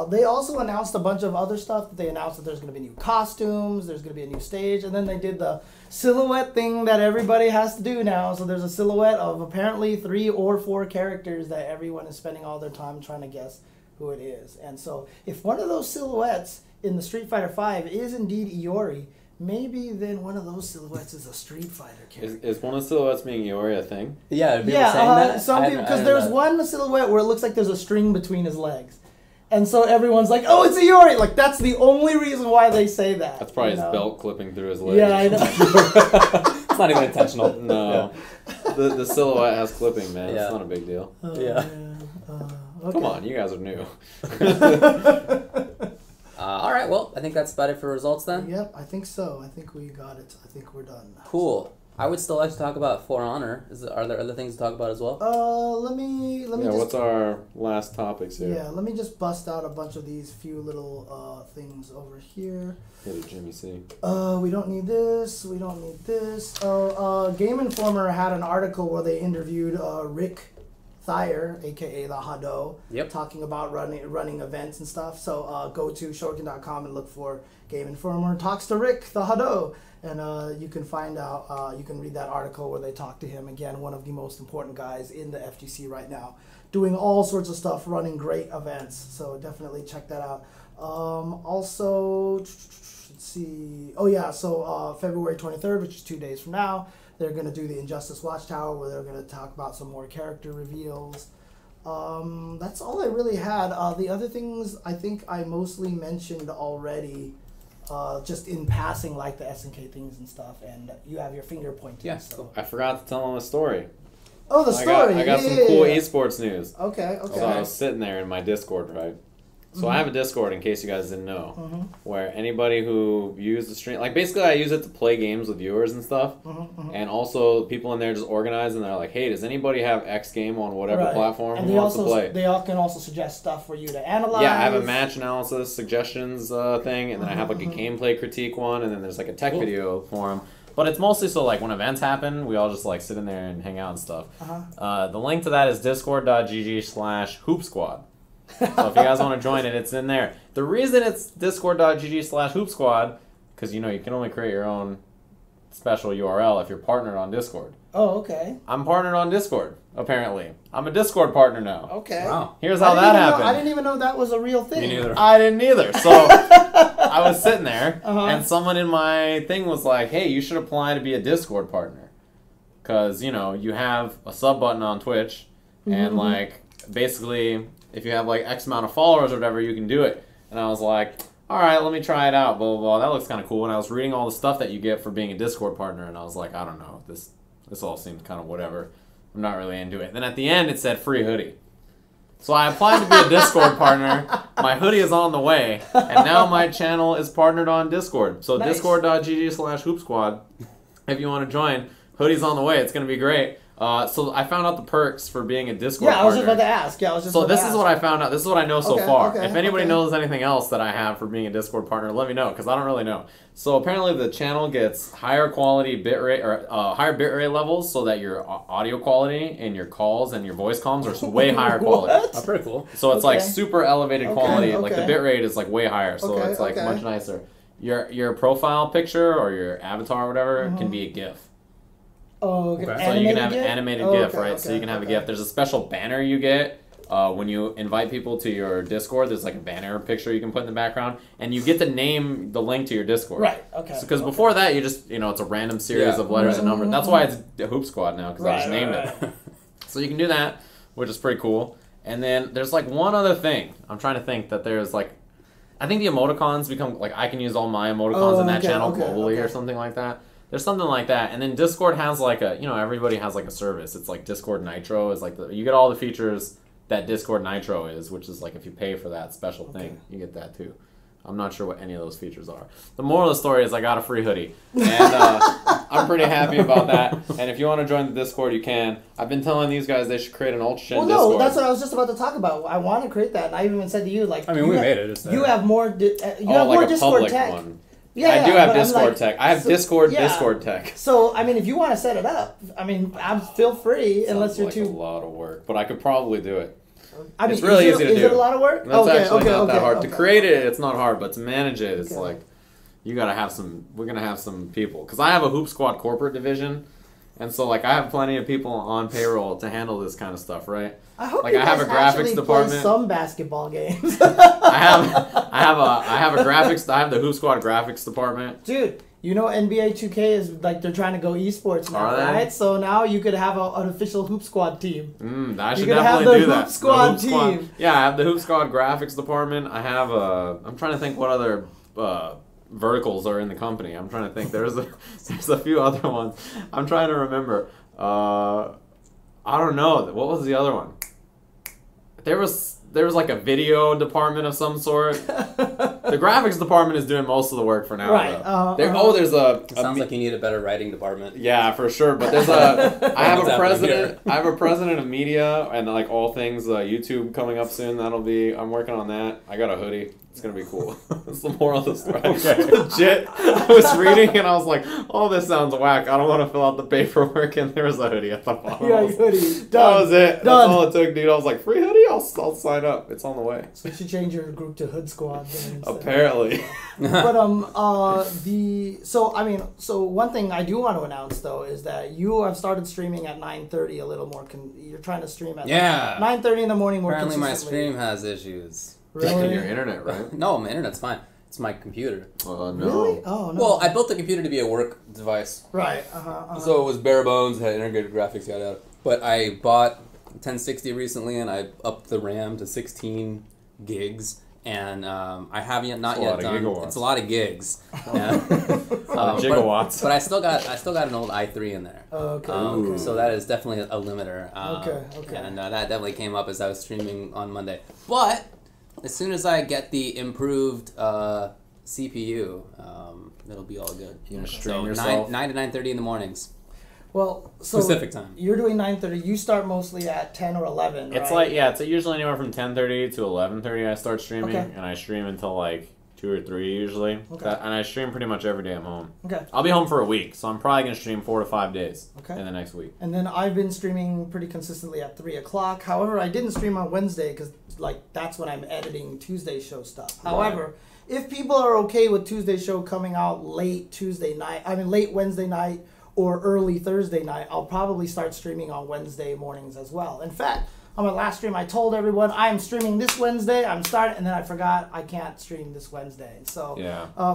they also announced a bunch of other stuff. They announced that there's going to be new costumes, there's going to be a new stage, and then they did the silhouette thing that everybody has to do now. So there's a silhouette of apparently 3 or 4 characters that everyone is spending all their time trying to guess who it is. And so if one of those silhouettes in the Street Fighter V is indeed Iori, maybe then one of those silhouettes is a Street Fighter character. Is one of the silhouettes being Iori a thing? Yeah, people saying that? Some people, because there's one silhouette where it looks like there's a string between his legs. And so everyone's like, oh, it's Iori! Like, that's the only reason why they say that. That's probably his belt clipping through his leg. Yeah, I know. It's not even intentional. No. Yeah. The silhouette has clipping, man. It's not a big deal. Okay. Come on, you guys are new. All right, well, I think that's about it for results then. Yep, I think so. I think we got it. I think we're done. Cool. I would still like to talk about For Honor. Are there other things to talk about as well? Let me. Yeah, what's our last topics here? Yeah, let me just bust out a bunch of these few little things over here. Hit it, Jimmy C. We don't need this. We don't need this. Game Informer had an article where they interviewed Rick Thayer, aka the Hado, Yep. talking about running events and stuff. So go to Shoryuken.com and look for Game Informer talks to Rick the Hado, and you can find out. You can read that article where they talk to him again, one of the most important guys in the FGC right now, doing all sorts of stuff, running great events. So definitely check that out. Also, let's see. Oh yeah, so February 23rd, which is 2 days from now, they're going to do the Injustice Watchtower, where they're going to talk about some more character reveals. That's all I really had. The other things I think I mostly mentioned already, just in passing, like the SNK things and stuff, and you have your finger pointing. Yeah, so. cool. I forgot to tell them a story. Oh, the story. I got some cool esports news. Okay. So I was sitting there in my Discord, right? So I have a Discord, in case you guys didn't know, where anybody who views the stream, like basically I use it to play games with viewers and stuff, and also people in there just organize and they're like, hey, does anybody have X game on whatever platform and who wants to play? They all can also suggest stuff for you to analyze. Yeah, I have a match analysis suggestions thing, and then I have like a gameplay critique one, and then there's like a tech video forum. But it's mostly so like when events happen, we all just like sit in there and hang out and stuff. The link to that is discord.gg/hoopsquad. So if you guys want to join it, it's in there. The reason it's discord.gg/hoopsquad, because you know you can only create your own special URL if you're partnered on Discord. Oh, okay. I'm partnered on Discord, apparently. I'm a Discord partner now. Okay. Wow. Here's how that happened. I didn't even know that was a real thing. Me neither. I didn't either. So I was sitting there, and someone in my thing was like, hey, you should apply to be a Discord partner. Because, you know, you have a sub button on Twitch, and, like, basically, if you have, like, X amount of followers or whatever, you can do it. And I was like, all right, let me try it out, blah, blah, blah. That looks kind of cool. And I was reading all the stuff that you get for being a Discord partner, and I was like, I don't know. This all seems kind of whatever. I'm not really into it. Then at the end, it said free hoodie. So I applied to be a Discord partner. My hoodie is on the way, and now my channel is partnered on Discord. So Nice. discord.gg/hoopsquad. If you want to join, hoodie's on the way. It's going to be great. So I found out the perks for being a Discord partner. Yeah, I was just about to ask. So this is what I found out. This is what I know so far. okay, If anybody knows anything else that I have for being a Discord partner, let me know, because I don't really know. So apparently the channel gets higher quality bitrate or higher bitrate levels, so that your audio quality and your calls and your voice comms are way higher quality. Oh, pretty cool. So it's like super elevated quality. Like the okay. bitrate is like way higher, so it's like much nicer. Your profile picture or your avatar or whatever can be a GIF. Oh, okay. So you can have an animated GIF, right? Okay, so you can have a GIF. There's a special banner you get when you invite people to your Discord. There's like a banner picture you can put in the background, and you get to name the link to your Discord. Right. Okay. Because before that, you just it's a random series of letters and numbers. That's why it's the Hoop Squad now, because I just named it. So you can do that, which is pretty cool. And then there's like one other thing. I'm trying to think that there's like, I think the emoticons become like I can use all my emoticons in that channel globally or something like that. There's something like that, and then Discord has like a, everybody has like a service. It's like Discord Nitro is like you get all the features that Discord Nitro is, which is like if you pay for that special thing, you get that too. I'm not sure what any of those features are. The moral of the story is I got a free hoodie, and I'm pretty happy about that. And if you want to join the Discord, you can. I've been telling these guys they should create an Ultra Shin Discord. Well, no, that's what I was just about to talk about. I want to create that, and I even said to you, like, I mean, we made it. You have more. You have like more a Discord public tech. one. Yeah, I do have but I'm Discord like, tech. I have Discord tech. So, I mean, if you want to set it up, I mean, feel free, unless you're like too. a lot of work, but I could probably do it. I mean, it's really easy to do. Is it a lot of work? That's actually not that hard. To create it, it's not hard, but to manage it, it's like you gotta have some. We're gonna have some people because I have a Hoop Squad corporate division, and so like I have plenty of people on payroll to handle this kind of stuff, right? I hope like you I have guys a graphics actually department. play some basketball games. I have a graphics. I have the Hoop Squad graphics department. Dude, you know NBA 2K is like they're trying to go esports now, Are they? right? So now you could have an official Hoop Squad team. I should You're gonna have definitely the do Hoop that. Squad The Hoop Squad team. Yeah, I have the Hoop Squad graphics department. I have I'm trying to think what other verticals are in the company. I'm trying to think. There's a few other ones. I'm trying to remember. I don't know. What was the other one? There was like a video department of some sort. The graphics department is doing most of the work for now. Right. There's a. It sounds like you need a better writing department. Yeah, for sure. But there's I have a president. I have a president of media and like all things YouTube coming up soon. I'm working on that. I got a hoodie. It's gonna be cool. That's the moral of the story. Okay. Legit, I was reading and I was like, "Oh, this sounds whack. I don't want to fill out the paperwork." And there was a hoodie at the bottom. Yeah, hoodie. Done. That was it. Done. That's all it took, dude. I was like, "Free hoodie? I'll sign up. It's on the way." So you should change your group to Hood Squad. Then Apparently. But so one thing I do want to announce though is that you have started streaming at 9:30 a little more. You're trying to stream at 9:30 in the morning more. Apparently, my consistently. stream has issues. Really? Your internet, right? No, my internet's fine. It's my computer. No. Really? Oh no. Well, I built the computer to be a work device. Right. So it was bare bones, had integrated graphics, yada. But I bought 1060 recently, and I upped the RAM to 16 gigs. And I haven't not yet done. It's a lot of gigs. Gigawatts. But I still got an old i3 in there. Okay. So that is definitely a limiter. Okay. And that definitely came up as I was streaming on Monday. But as soon as I get the improved CPU, it'll be all good. You're gonna stream yourself? 9 to 9:30 in the mornings. Well, so Pacific time. You're doing 9:30. You start mostly at 10 or 11. It's right? it's usually anywhere from 10:30 to 11:30. I start streaming, and I stream until like 2 or 3 usually. Okay. And I stream pretty much every day I'm home. Okay. I'll be home for a week, so I'm probably gonna stream 4 to 5 days. Okay. In the next week. And then I've been streaming pretty consistently at 3 o'clock. However, I didn't stream on Wednesday because that's when I'm editing Tuesday show stuff. Right. However, if people are okay with Tuesday show coming out late Wednesday night or early Thursday night, I'll probably start streaming on Wednesday mornings as well. In fact, on my last stream, I told everyone I am streaming this Wednesday. I'm starting, and then I forgot I can't stream this Wednesday. So,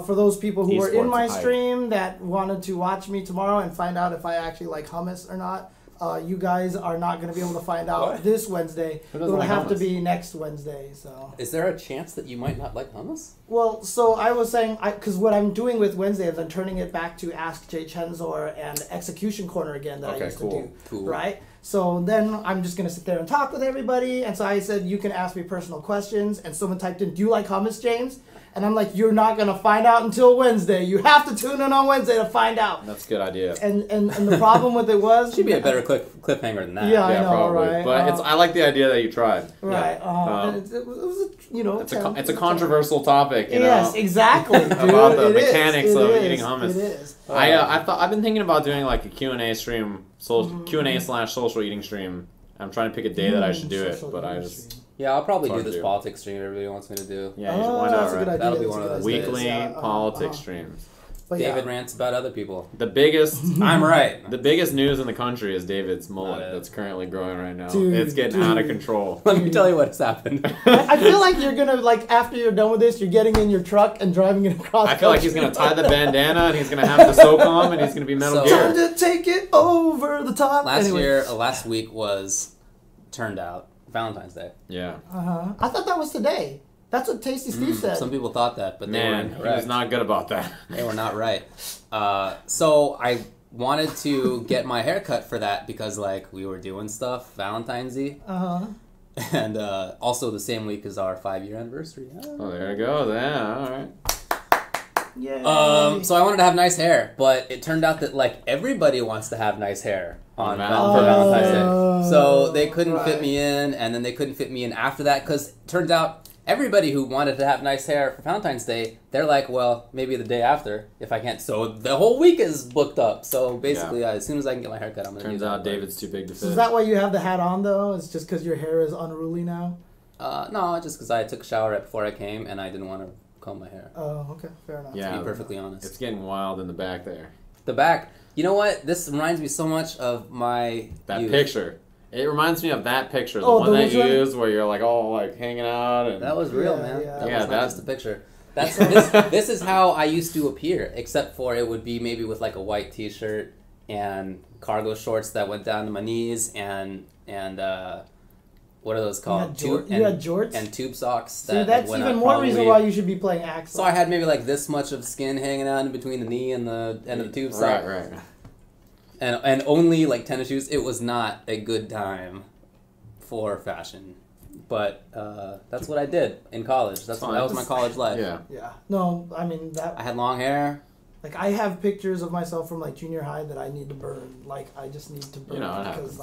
for those people who were in my stream that wanted to watch me tomorrow and find out if I actually like hummus or not, you guys are not going to be able to find out this Wednesday. It'll have to be next Wednesday. So, is there a chance that you might not like hummus? Well, so I was saying, because what I'm doing with Wednesday is I'm turning it back to Ask jchensor and Execution Corner again that I used to do. Cool. Right? So then I'm just going to sit there and talk with everybody. And so I said, you can ask me personal questions. And someone typed in, do you like hummus, James? And I'm like, you're not going to find out until Wednesday. You have to tune in on Wednesday to find out. That's a good idea. And the problem with it was... Should be a better cliffhanger than that. Yeah, I know, probably. right? But I like the idea that you tried. Right. Yeah. It's a controversial topic, you know? Yes, exactly, dude. About the mechanics of eating hummus. It is. I've been thinking about doing like a Q&A stream, Q&A/social eating stream. I'm trying to pick a day that I should do it, but I just... Yeah, I'll probably do this politics stream everybody wants me to do. Yeah, why not, right? That'll be one of those weekly politics streams. But David rants about other people. The biggest... I'm right. The biggest news in the country is David's mullet that's currently growing right now. Dude, it's getting out of control. Let me tell you what's happened. I feel like you're going to, after you're done with this, you're getting in your truck and driving it across I feel like he's going to tie the bandana and he's going to have the SoCal and he's going to be Metal Gear. Time to take it over the top. Last week was turned out Valentine's Day. Yeah. I thought that was today. That's what Tasty Steve said. Some people thought that, but they weren't correct. He was not good about that. They were not right. So I wanted to get my hair cut for that because, we were doing stuff Valentine's-y. And also the same week as our 5-year anniversary. Oh, there it goes. Yeah, all right. Yay. So I wanted to have nice hair, but it turned out that everybody wants to have nice hair for Valentine's Day. So they couldn't fit me in, and then they couldn't fit me in after that because it turns out everybody who wanted to have nice hair for Valentine's Day, they're like, well, maybe the day after if I can't. So the whole week is booked up. So basically, as soon as I can get my hair cut, I'm going to Turns out David's too big to fit. So is that why you have the hat on, though? It's just because your hair is unruly now? No, just because I took a shower right before I came, and I didn't want to comb my hair. Oh, okay. Fair enough. Yeah, to be perfectly honest. It's getting wild in the back there. The back. You know what? This reminds me so much of my youth. Picture. It reminds me of that picture, the one that you used where you're all hanging out. And that was real, man. Yeah. That was not just a picture. This is how I used to appear, except for it would be maybe with a white T-shirt and cargo shorts that went down to my knees and what are those called? You had jorts? And tube socks. See, that's even more reason why you should be playing Axel. So I had maybe this much of skin hanging out in between the knee and the end of the tube sock. Right. And only tennis shoes. It was not a good time for fashion. But that's what I did in college. That was my college life. Yeah. No, I mean I had long hair. I have pictures of myself from junior high that I need to burn. I just need to burn because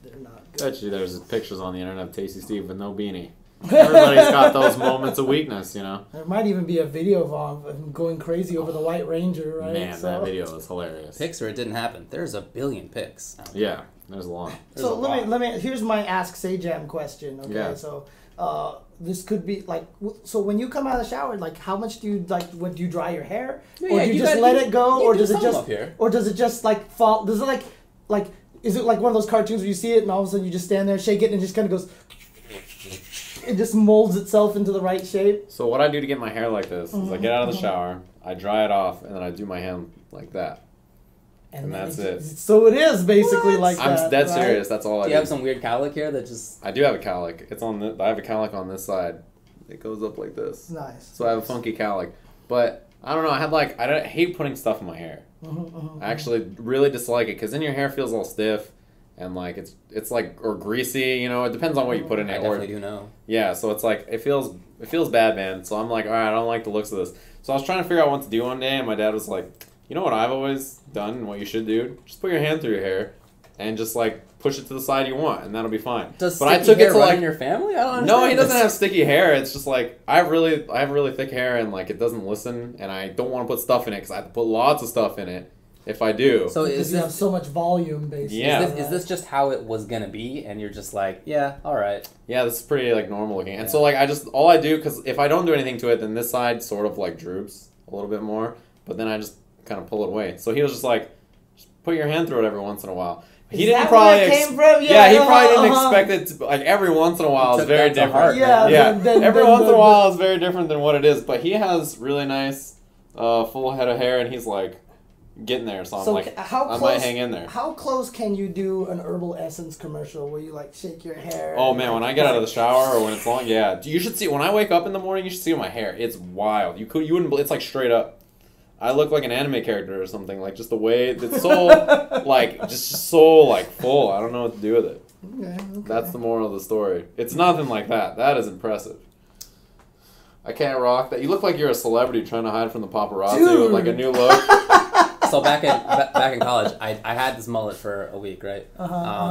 they're not good. Bet you there's pictures on the internet of Tasty Steve with no beanie. Everybody's got those moments of weakness, you know. There might even be a video of him going crazy over the White Ranger, right? Man, that video is hilarious. Pics or it didn't happen. There's a billion pics. Yeah, there's a lot. So let me. Here's my Ask Sprayjam question. Okay, Yeah. so this could be like. So when you come out of the shower, like, how much do you like? When do you dry your hair, or do you just let it go, or does it just like fall? Does it like? Is it like one of those cartoons where you see it and all of a sudden you just stand there, shake it, and it just kind of goes. It just molds itself into the right shape. So what I do to get my hair like this is I get out of the shower, I dry it off, and then I do my hand like that. And that's it. So it is basically like that. I'm dead right? serious. That's all I do. Do you have some weird cowlick here that just... I do have a cowlick. It's on I have a cowlick on this side. It goes up like this. Nice. So I have a funky cowlick. But I don't know. I hate putting stuff in my hair. I actually really dislike it because then your hair feels all stiff. And like it's like or greasy, you know. It depends on what you put in it. I definitely do know. Yeah, so it's like it feels bad, man. So I'm like, all right, I don't like the looks of this. So I was trying to figure out what to do one day, and my dad was like, you know what I've always done and what you should do? Just put your hand through your hair, and just like push it to the side you want, and that'll be fine. Does but I took it to like in your family? I don't understand. No, he doesn't have sticky hair. It's just like I have really thick hair, and like it doesn't listen, and I don't want to put stuff in it because I have to put lots of stuff in it. If I do. So because you have so much volume, basically. Yeah. Is this just how it was going to be, and you're just like, yeah, all right. Yeah, this is pretty, like, normal looking. And so, like, all I do, because if I don't do anything to it, then this side sort of, like, droops a little bit more. But then I just kind of pull it away. So he was just like, just put your hand through it every once in a while. He didn't probably... came from? Yeah, he probably didn't expect it to... Like, every once in a while is very different. Heart, yeah. Every once in a while is very different than what it is. But he has really nice, full head of hair, and he's like... getting there, so I'm like, I might hang in there. How close can you do an herbal essence commercial where you like shake your hair? Oh man, when I get out of the shower or when it's long, yeah. You should see when I wake up in the morning. You should see my hair. It's wild. You wouldn't. It's like straight up. I look like an anime character or something. Like just the way it's so like just so like full. I don't know what to do with it. Okay. That's the moral of the story. It's nothing like that. That is impressive. I can't rock that. You look like you're a celebrity trying to hide from the paparazzi with like a new look. So back in college, I had this mullet for a week, right?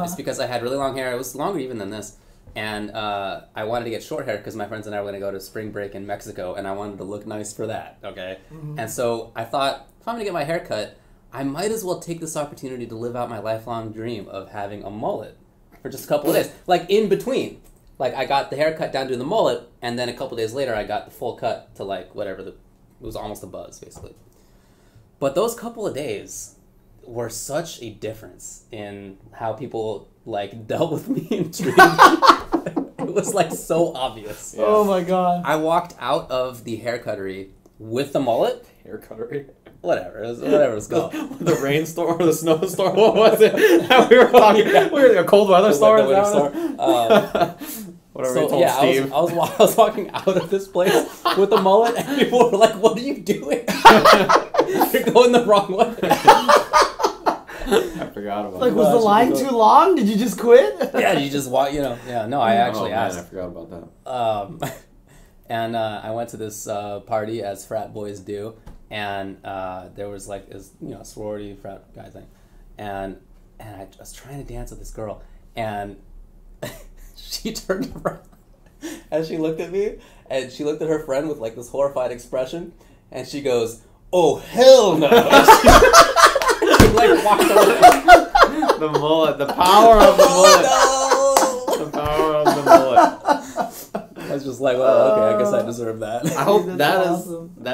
It's because I had really long hair. It was longer even than this. And I wanted to get short hair because my friends and I were going to go to spring break in Mexico, and I wanted to look nice for that, okay? And so I thought, if I'm going to get my hair cut, I might as well take this opportunity to live out my lifelong dream of having a mullet for just a couple of days. Like, in between. Like, I got the haircut down to the mullet, and then a couple days later, I got the full cut to, like, whatever. It was almost a buzz, basically. But those couple of days were such a difference in how people, like, dealt with me and treated me. It was, like, so obvious. Yeah. Oh, my God. I walked out of the haircuttery with the mullet. Haircuttery? Whatever it was called. The rain store or the snow store? What was it? We were talking. We were a cold weather store. The winter store. Whatever so, you told Steve. I was walking out of this place with a mullet, and people were like, "What are you doing? You're going the wrong way." I forgot about that. Like, was the line too long? Did you just quit? Yeah, you just walk. Yeah. No, I actually asked. I forgot about that. And I went to this party as frat boys do, and there was like this, sorority frat guy thing, and I was trying to dance with this girl, and she turned around and she looked at me, and she looked at her friend with like this horrified expression, and she goes, "Oh hell no!" She like walked away. The mullet, the power of the mullet. No! The power of the mullet. I was just like, well, okay, I guess I deserve that. I hope that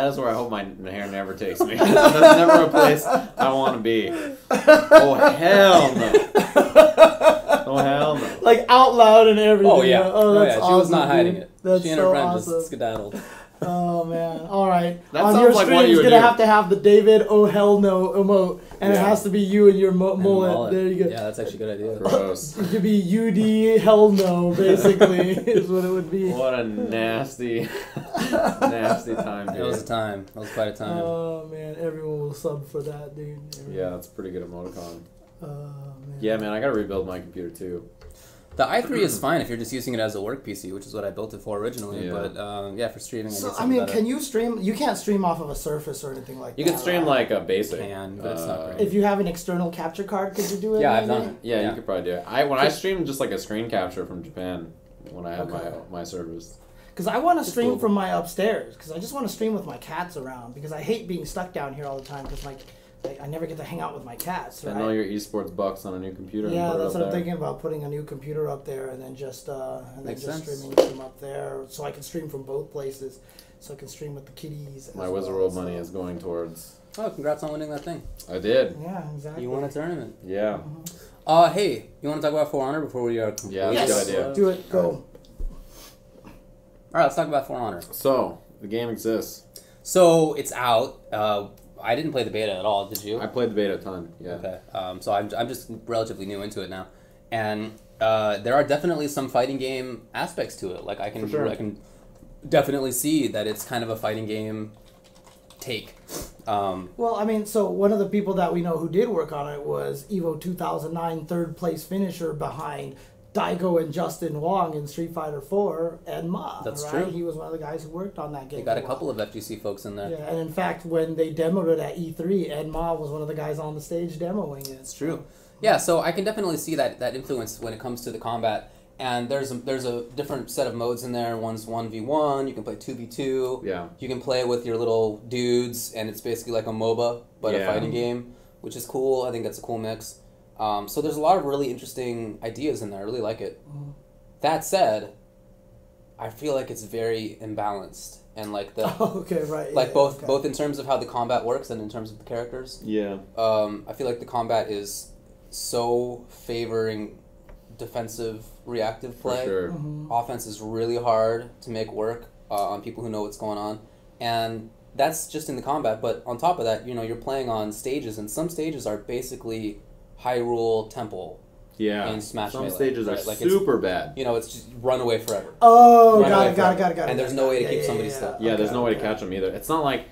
is where I hope my hair never takes me. That's never a place I want to be. Oh hell no! Oh hell no! Like out loud and everything. Oh yeah. That's She was not hiding dude. it. That's she and her friend just skedaddled. Oh man! All right. That on sounds your like stream, what you you're would gonna do. have the David "Oh hell no" emote, and it has to be you and your mullet. There you go. Yeah, that's actually a good idea. Gross. It could be UD hell no, basically, is what it would be. What a nasty time, dude. It was a time. It was quite a time. Oh man, everyone will sub for that, dude. Yeah, that's a pretty good emoticon. Man. Yeah, man, I gotta rebuild my computer too. The i3 is fine if you're just using it as a work PC, which is what I built it for originally. Yeah. But for streaming, So I mean, can you stream? You can't stream off of a Surface or anything like that. You can stream like a basic. but it's not great. If you have an external capture card, could you do it? Yeah, I've maybe? done it. Yeah, you could probably do it. When I streamed just like a screen capture from Japan, when I have my servers. Because I want to stream from my upstairs. Because I just want to stream with my cats around. Because I hate being stuck down here all the time. Because I never get to hang out with my cats. Right? And all your esports bucks on a new computer. Yeah, and that's put it what up I'm there. thinking about, putting a new computer up there and then just Makes sense. streaming from up there, so I can stream from both places. So I can stream with the kitties. My Wizard World money is going towards. Oh, congrats on winning that thing. I did. Yeah, exactly. You won a tournament. Yeah. Hey, you want to talk about For Honor before we are? Yeah, Yes, that's a good idea. do it. Go. All right, let's talk about For Honor. So the game exists. So it's out. I didn't play the beta at all. Did you? I played the beta a ton. Yeah. Okay. So I'm just relatively new into it now, and there are definitely some fighting game aspects to it. Like I can For sure. I can definitely see that it's kind of a fighting game take. Well, I mean, so one of the people that we know who did work on it was Evo 2009 third place finisher behind Daigo and Justin Wong in Street Fighter 4 and Ma. That's right? true. He was one of the guys who worked on that game. You got a for couple while. of FGC folks in there. Yeah, and in fact, when they demoed it at E3, Ed Ma was one of the guys on the stage demoing it. It's true. Yeah, so I can definitely see that influence when it comes to the combat. And there's a different set of modes in there. One's 1v1, you can play 2v2. Yeah. You can play with your little dudes, and it's basically like a MOBA, but a Yeah. fighting game, which is cool. I think that's a cool mix. So there's a lot of really interesting ideas in there. I really like it. That said, I feel like it's very imbalanced. And like the Okay, right. like yeah, both okay. both in terms of how the combat works and in terms of the characters. Yeah. I feel like the combat is so favoring defensive reactive play. For sure. Offense is really hard to make work on people who know what's going on, and that's just in the combat. But on top of that, you're playing on stages, and some stages are basically Hyrule Temple. Yeah. And Smash Some Melee, stages are right? Like super bad. It's just run away forever. Oh, Run away got forever. it. And there's no way to keep somebody still. Yeah, there's Okay, no way to okay. catch them either. It's not like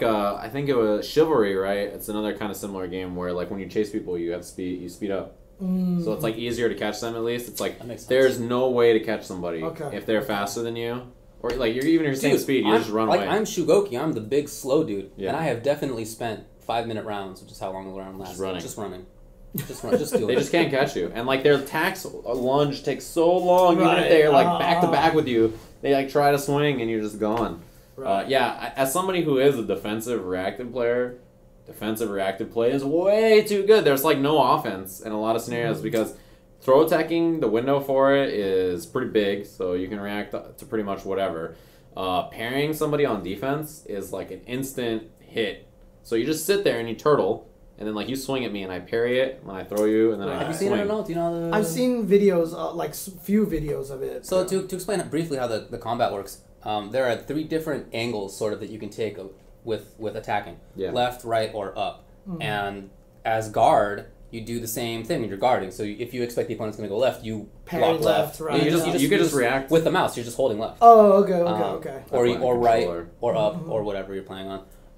I think it was Chivalry, right? It's another kind of similar game where like when you chase people, you speed up. So it's like easier to catch them at least. It's like That makes sense. there's no way to catch somebody Okay. if they're faster than you, or like you're even your same speed. You just run away. I'm Shugoki. I'm the big slow dude, Yeah. and I have definitely spent 5-minute rounds, which is how long the round lasts. running. Just running. Just run. Just do They it. just can't catch you, and like their attacks lunge takes so long. Even Right. if they're like back to back with you, they like try to swing and you're just gone. Right. As somebody who is a defensive reactive player, defensive reactive play is way too good. There's like no offense in a lot of scenarios because throw attacking, the window for it is pretty big, so you can react to pretty much whatever. Parrying somebody on defense is like an instant hit. So you just sit there and you turtle, and then like you swing at me and I parry it, and I throw you, and then I Have you swing. seen it or no? Do you know the... I've seen videos, few videos of it. So to explain briefly how the combat works, there are 3 different angles sort of that you can take with attacking. Yeah. Left, right, or up. And as guard, you do the same thing when you're guarding. So if you expect the opponent's going to go left, you Parry block left, right. You can just react. with the mouse. You're just holding left. Oh, okay. Or That's or my right, controller. or up, or whatever you're playing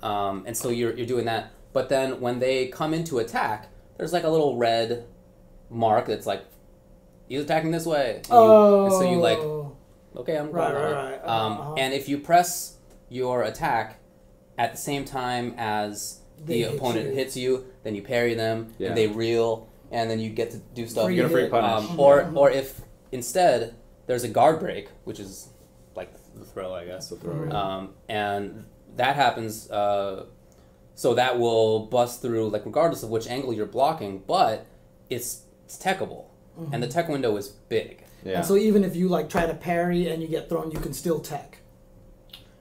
on. And so you're doing that. But then when they come into attack, there's like a little red mark that's like, he's attacking this way. And so you like, okay, I'm going Right. And if you press your attack at the same time as They the hit opponent you. hits you, then you parry them, Yeah. and they reel, and then you get to do stuff. Free You get a free hit. punish. Or if instead there's a guard break, which is like the throw, I guess. That's the throw, yeah. And that happens, so that will bust through, like regardless of which angle you're blocking, but it's techable, and the tech window is big. Yeah. And so even if you like try to parry and you get thrown, you can still tech.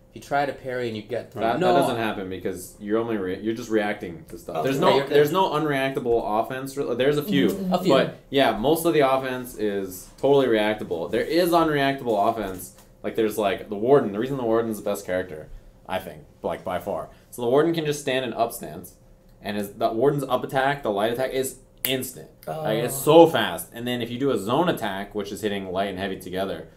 If you try to parry and you get thrown, That no, doesn't happen because you're only you're just reacting to stuff. Okay. There's no unreactable offense. There's a few, A few. but yeah, most of the offense is totally reactable. There is unreactable offense. Like there's like the Warden. The reason the Warden's the best character, I think, like by far. So the Warden can just stand in up stance, and the Warden's up attack, the light attack is instant. Like, it's so fast. And then if you do a zone attack, which is hitting light and heavy together,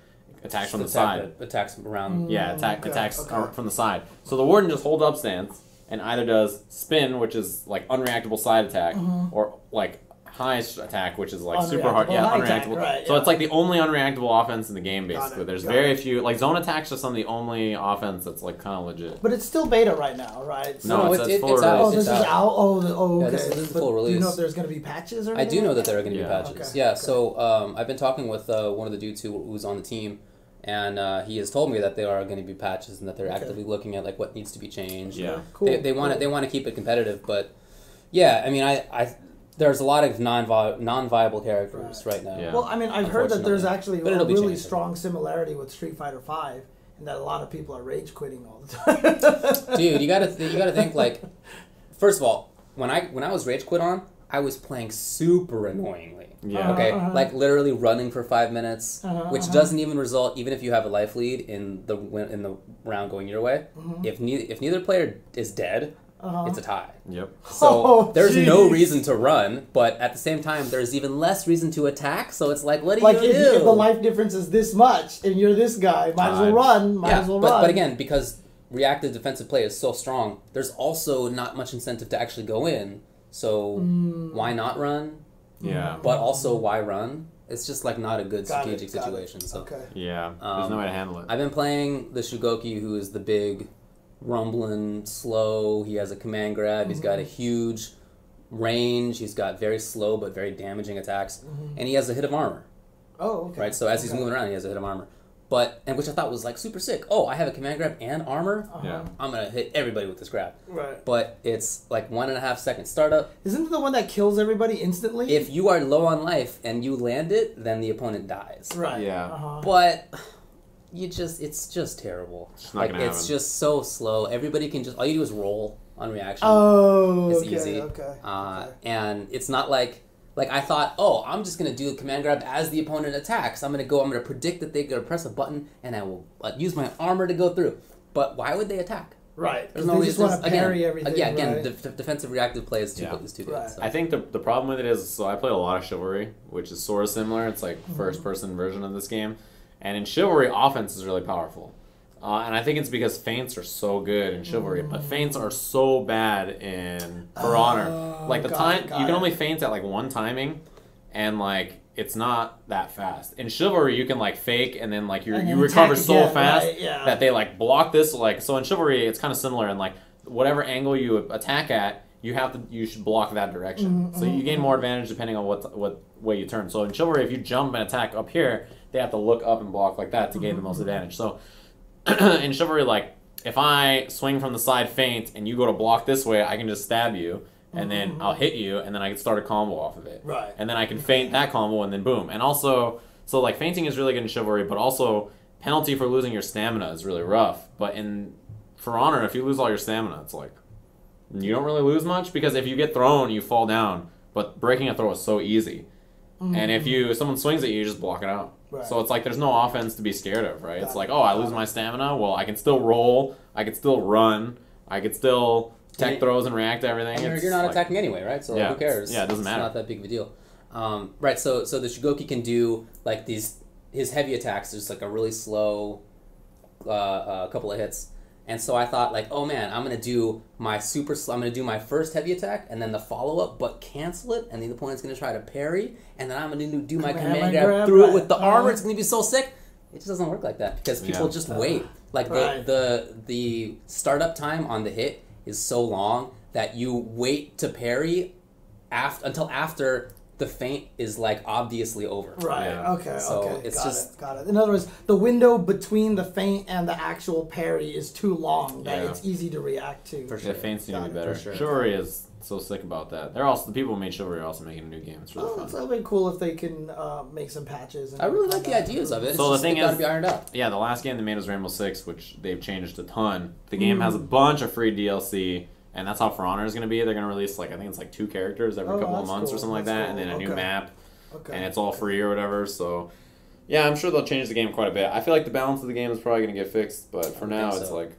attacks from the side. Attacks around. Yeah, Okay, attacks okay. from the side. So the Warden just holds up stance and either does spin, which is like unreactable side attack, or like highest attack, which is like super hard. Yeah, High unreactable. attack, right, So yeah. it's like the only unreactable offense in the game, basically. There's got very it. few. Like zone attacks are some of the only offense that's like kind of legit. But it's still beta right now, right? No, it's full out. Oh, release. this is out. Oh, okay. Yeah, this is the But full release. Do you know if there's going to be patches or I anything? do know like that there are going to be Yeah. patches. Okay, Yeah, okay. so I've been talking with one of the dudes who's on the team, and he has told me that there are going to be patches and that they're actively looking at like what needs to be changed. Yeah. Cool. They want to keep it competitive, but yeah, I mean I there's a lot of non-viable characters right now. Yeah. Well, I mean, I've heard that there's Unfortunately. actually But a it'll be really changing. strong similarity with Street Fighter V, and that a lot of people are rage quitting all the time. Dude, you gotta think like, first of all, when I was rage quit on, I was playing super annoyingly. Yeah. Okay, like literally running for 5 minutes, which doesn't even result, even if you have a life lead in the round going your way. If neither player is dead, it's a tie. Yep. So Oh, there's no jeez. reason to run, but at the same time, there's even less reason to attack. So it's like, what do Like you if, do? if the life difference is this much, and you're this guy, might as well run. Might as well run. But again, because reactive defensive play is so strong, there's also not much incentive to actually go in. So why not run? Yeah. But also, why run? It's just like not a good Got strategic it. situation. So Okay. Yeah. There's no way to handle it. I've been playing the Shugoki, who is the big, rumbling, slow. He has a command grab. He's got a huge range. He's got very slow but very damaging attacks, and he has a hit of armor. Oh, okay. Right. So as he's moving around, he has a hit of armor. But which I thought was like super sick. Oh, I have a command grab and armor. Yeah. I'm gonna hit everybody with this grab. Right. But it's like 1.5 second startup. Isn't it the one that kills everybody instantly? If you are low on life and you land it, then the opponent dies. Right. Yeah. But it's just terrible. It's not Like gonna it's happen. just so slow. Everybody can just all you do is roll on reaction. Oh, It's okay, easy. okay. And it's not like I thought, oh, I'm just gonna do a command grab as the opponent attacks. I'm gonna predict that they're gonna press a button, and I will use my armor to go through. But why would they attack? Right. There's They no just reason. want to parry everything. Yeah, again, right? defensive reactive play is too Yeah. good. Right. So. I think the problem with it is, so I played a lot of Chivalry, which is sort of similar. It's like first-person version of this game. And in Chivalry, offense is really powerful. And I think it's because feints are so good in Chivalry, but feints are so bad in For Honor. Like the got you can it. only feint at like one timing, and like it's not that fast. In Chivalry, you can like fake, and then like you then recover attack so again, fast right? Yeah. that they like block this. Like so in Chivalry, it's kind of similar, and like whatever angle you attack at, you should block that direction. So you gain more advantage depending on what way you turn. So in Chivalry, if you jump and attack up here, they have to look up and block like that to gain the most advantage. So in Chivalry, like if I swing from the side feint and you go to block this way, I can just stab you and then I'll hit you and then I can start a combo off of it. Right. And then I can feint that combo and then boom. And also, so like feinting is really good in Chivalry, but also penalty for losing your stamina is really rough. But in For Honor, if you lose all your stamina, it's like you don't really lose much because if you get thrown, you fall down. But breaking a throw is so easy. And if someone swings at you, you just block it out. Right. So it's like there's no offense to be scared of, right? It's Got like, it. oh, I lose my stamina. Well, I can still roll. I can still run. I can still tech throws and react to everything. And It's you're not like- attacking anyway, right? So Yeah, who cares? yeah, it doesn't matter. It's not that big of a deal. Right, so the Shugoki can do like his heavy attacks. There's like a really slow couple of hits. And so I thought like, oh man, I'm gonna do my I'm gonna do my first heavy attack and then the follow up, but cancel it, and the opponent's gonna try to parry, and then I'm gonna do my command grab through it with the armor. It's gonna be so sick. It just doesn't work like that because people just wait. Like the startup time on the hit is so long that you wait to parry until after the feint is like obviously over. Right. Yeah. Okay. So okay. it's Got it. In other words, the window between the feint and the actual parry is too long that Yeah. it's easy to react to. For Yeah, sure. feints need to Got be it, better. for sure. Chivalry is so sick about that. They're also the people who made Chivalry are also making a new game. It's really Oh, fun. it's that'd be cool if they can make some patches. And I really like the ideas of it. It's So the just, thing they gotta is- be ironed out. Yeah, the last game they made was Rainbow Six, which they've changed a ton. The game has a bunch of free DLC, and that's how For Honor is going to be. They're going to release, like, I think it's like 2 characters every couple of that's months or cool. something like That's that, and then a cool. new Okay. map, Okay. and it's all free or whatever. So, yeah, I'm sure they'll change the game quite a bit. I feel like the balance of the game is probably going to get fixed, but for now, think it's so. like,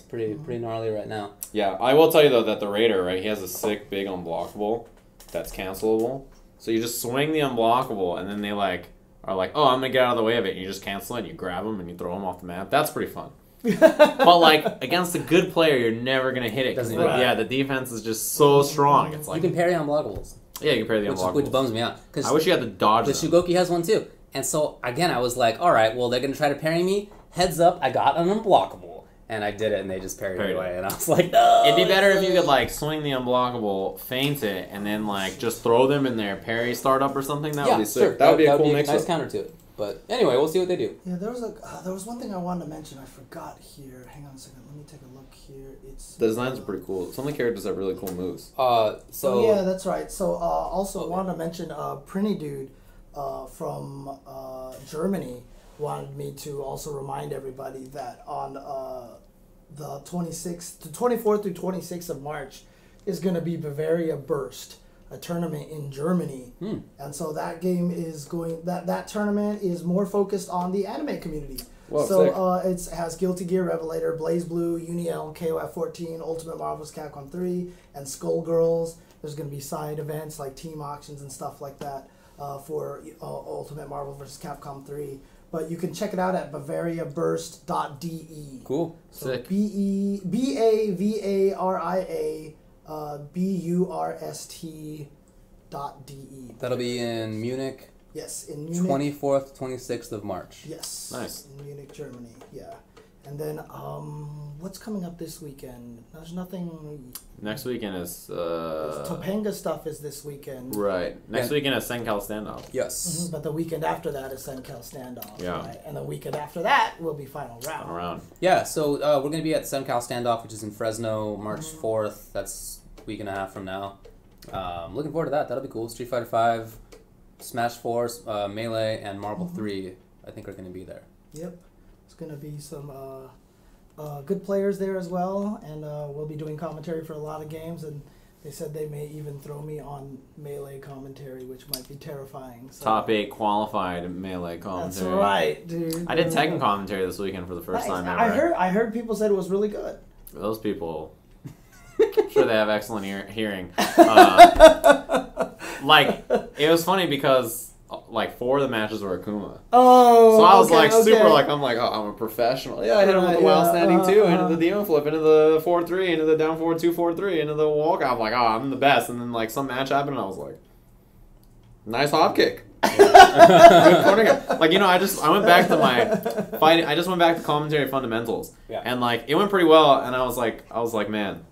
Pretty gnarly right now. yeah. I will tell you though that the Raider, right? He has a sick big unblockable that's cancelable. So you just swing the unblockable, and then they like are like, oh, I'm gonna get out of the way of it, and you just cancel it, and you grab them, and you throw them off the map. That's pretty fun. But like against a good player, you're never gonna hit it. 'Cause Doesn't the, matter. yeah, the defense is just so strong. It's like You can parry unblockables. Yeah, you can parry the unblockables. Which bums me out. I wish you had to dodge the them. Shugoki has one too. And so, again, I was like, all right, well, they're going to try to parry me. Heads up, I got an unblockable. And I did it, and they just parried me away. And I was like, no! It'd be better if you could, like, swing the unblockable, feint it, and then, like, just throw them in their parry startup or something. That would be sick. Sure. That would be a cool mix-up. Nice counter to it. But anyway, we'll see what they do. Yeah, there was one thing I wanted to mention. I forgot here. Hang on a second. Let me take a look here. The designs are pretty cool. Some of the characters have really cool moves. Yeah, that's right. So also wanted to mention Prinny Dude from Germany wanted me to also remind everybody that on the 24th through 26th of March is going to be Bavaria Burst, a tournament in Germany. And so that game is that tournament is more focused on the anime community. Whoa, so it has Guilty Gear Revelator, Blaze Blue, Uniel, KOF 14, Ultimate Marvel's Capcom 3, and Skullgirls. There's going to be side events like team auctions and stuff like that for Ultimate Marvel vs. Capcom 3. But you can check it out at bavariaburst.de. Cool. So Sick. BAVARIABURST.de. That'll be in Munich. Yes, in Munich. 24th, 26th of March. Yes. Nice. In Munich, Germany. Yeah. And then, what's coming up this weekend? There's nothing. Next weekend is... Topanga stuff is this weekend. Right. Next weekend is SoCal Standoff. Yes. But the weekend after that is SoCal Standoff. Yeah. Right? And the weekend after that will be Final Round. Yeah, so we're going to be at SoCal Standoff, which is in Fresno, March 4th. That's a week and a half from now. Looking forward to that. That'll be cool. Street Fighter 5, Smash 4, Melee, and Marvel 3, I think, are going to be there. Yep. It's going to be some good players there as well, and we'll be doing commentary for a lot of games, and they said they may even throw me on Melee commentary, which might be terrifying. So. Top 8 qualified Melee commentary. That's right, dude. I did Tekken commentary this weekend for the first time ever. I heard people said it was really good. Those people... I'm sure they have excellent hearing. Like, it was funny because, like, 4 of the matches were Akuma. Oh, so I was I'm like, oh, I'm a professional. Yeah, I hit him with the wild standing 2, into the demon flip, into the 4-3, into the down 4-2, 4-3, into the walk. I'm like, oh, I'm the best. And then, like, some match happened, and I was like, nice hop kick. Like, you know, I went back to my fighting. I just went back to commentary fundamentals. Yeah. And, like, it went pretty well, and I was like, man.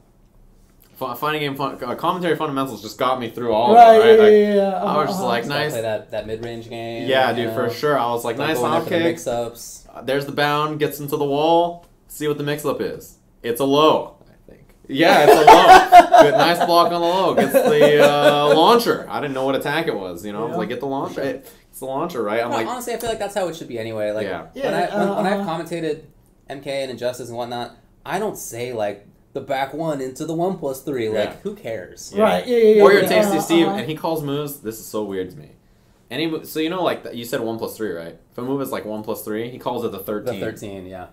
Fighting game commentary fundamentals just got me through all of it, right? Yeah. I was just like, nice. Play that mid-range game. Yeah, dude, for sure. I was like, nice hop kick. Mix-ups. There's the bound, gets into the wall. See what the mix-up is. It's a low, I think. Yeah, it's a low. Good, nice block on the low. Gets the launcher. I didn't know what attack it was. You know, I was like, get the launcher. It's the launcher, right? I'm like, honestly, I feel like that's how it should be anyway. Like, yeah. When I've commentated MK and Injustice and whatnot, I don't say like the back one into the 1+3. Like, who cares? Yeah. Right. Yeah. Or your Tasty Steve, and he calls moves. This is so weird to me. So you know, like you said, 1+3, right? If a move is like 1+3, he calls it the 13. The 13, yeah.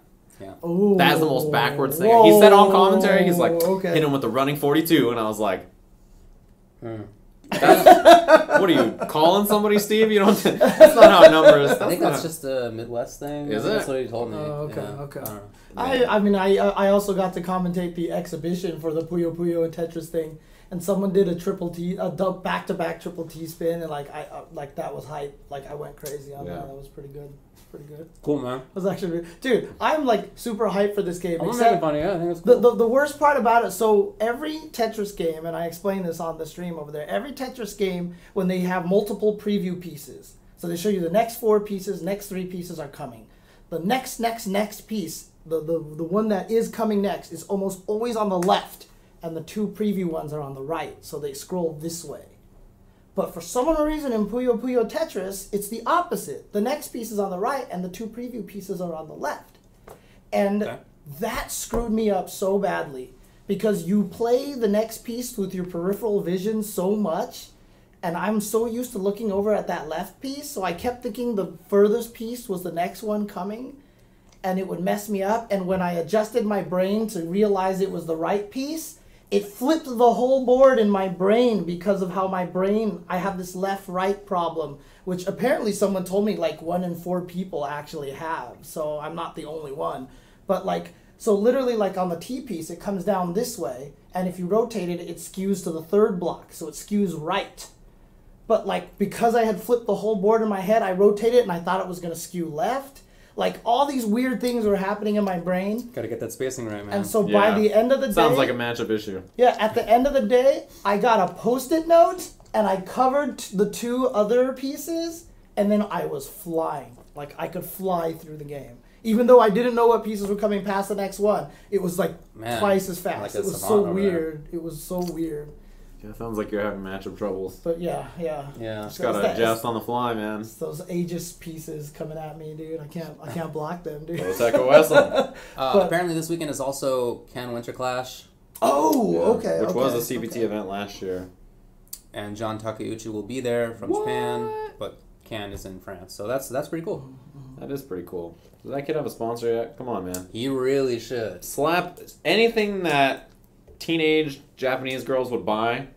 Ooh, that's the most backwards thing. He said on commentary, he's like, hit him with the running 42, and I was like, what are you calling somebody, Steve? You don't. That's not how numbers. I think that's just a Midwest thing. Is it? That's what he told me. Okay. I also got to commentate the exhibition for the Puyo Puyo and Tetris thing, and someone did a back-to-back triple T spin, and like that was hype. Like I went crazy on that. That was pretty good. Cool, man. It was actually, dude, I'm like super hyped for this game. I'm making fun of you. I think it's cool. The worst part about it, so every Tetris game, and I explained this on the stream over there, every Tetris game, when they have multiple preview pieces, so they show you the next 4 pieces, next 3 pieces are coming. The next piece, the one that is coming next is almost always on the left, and the 2 preview ones are on the right, so they scroll this way. But for some reason in Puyo Puyo Tetris, it's the opposite. The next piece is on the right, and the 2 preview pieces are on the left. And that screwed me up so badly, because you play the next piece with your peripheral vision so much, and I'm so used to looking over at that left piece, so I kept thinking the furthest piece was the next one coming, and it would mess me up. And when I adjusted my brain to realize it was the right piece, it flipped the whole board in my brain because of how my brain, I have this left-right problem, which apparently someone told me like 1 in 4 people actually have. So I'm not the only one. But like, so literally like on the T piece, it comes down this way. And if you rotate it, it skews to the 3rd block. So it skews right. but like because I had flipped the whole board in my head, I rotated it and I thought it was gonna skew left. Like all these weird things were happening in my brain. Gotta get that spacing right, man. And so by the end of the day, sounds like a matchup issue. Yeah, at the end of the day, I got a Post-it note and I covered the 2 other pieces, and then I was flying. Like I could fly through the game. Even though I didn't know what pieces were coming past the next one, it was like twice as fast. Like it was so weird. It was so weird. Yeah, it sounds like you're having matchup troubles. But yeah. Just gotta adjust on the fly, man. It's those Aegis pieces coming at me, dude. I can't block them, dude. Apparently this weekend is also Can Winter Clash. Oh, okay. Which was a CPT event last year. And John Takeuchi will be there from Japan, but Can is in France. So that's pretty cool. That is pretty cool. Does that kid have a sponsor yet? Come on, man. He really should. Slap anything that teenage Japanese girls would buy.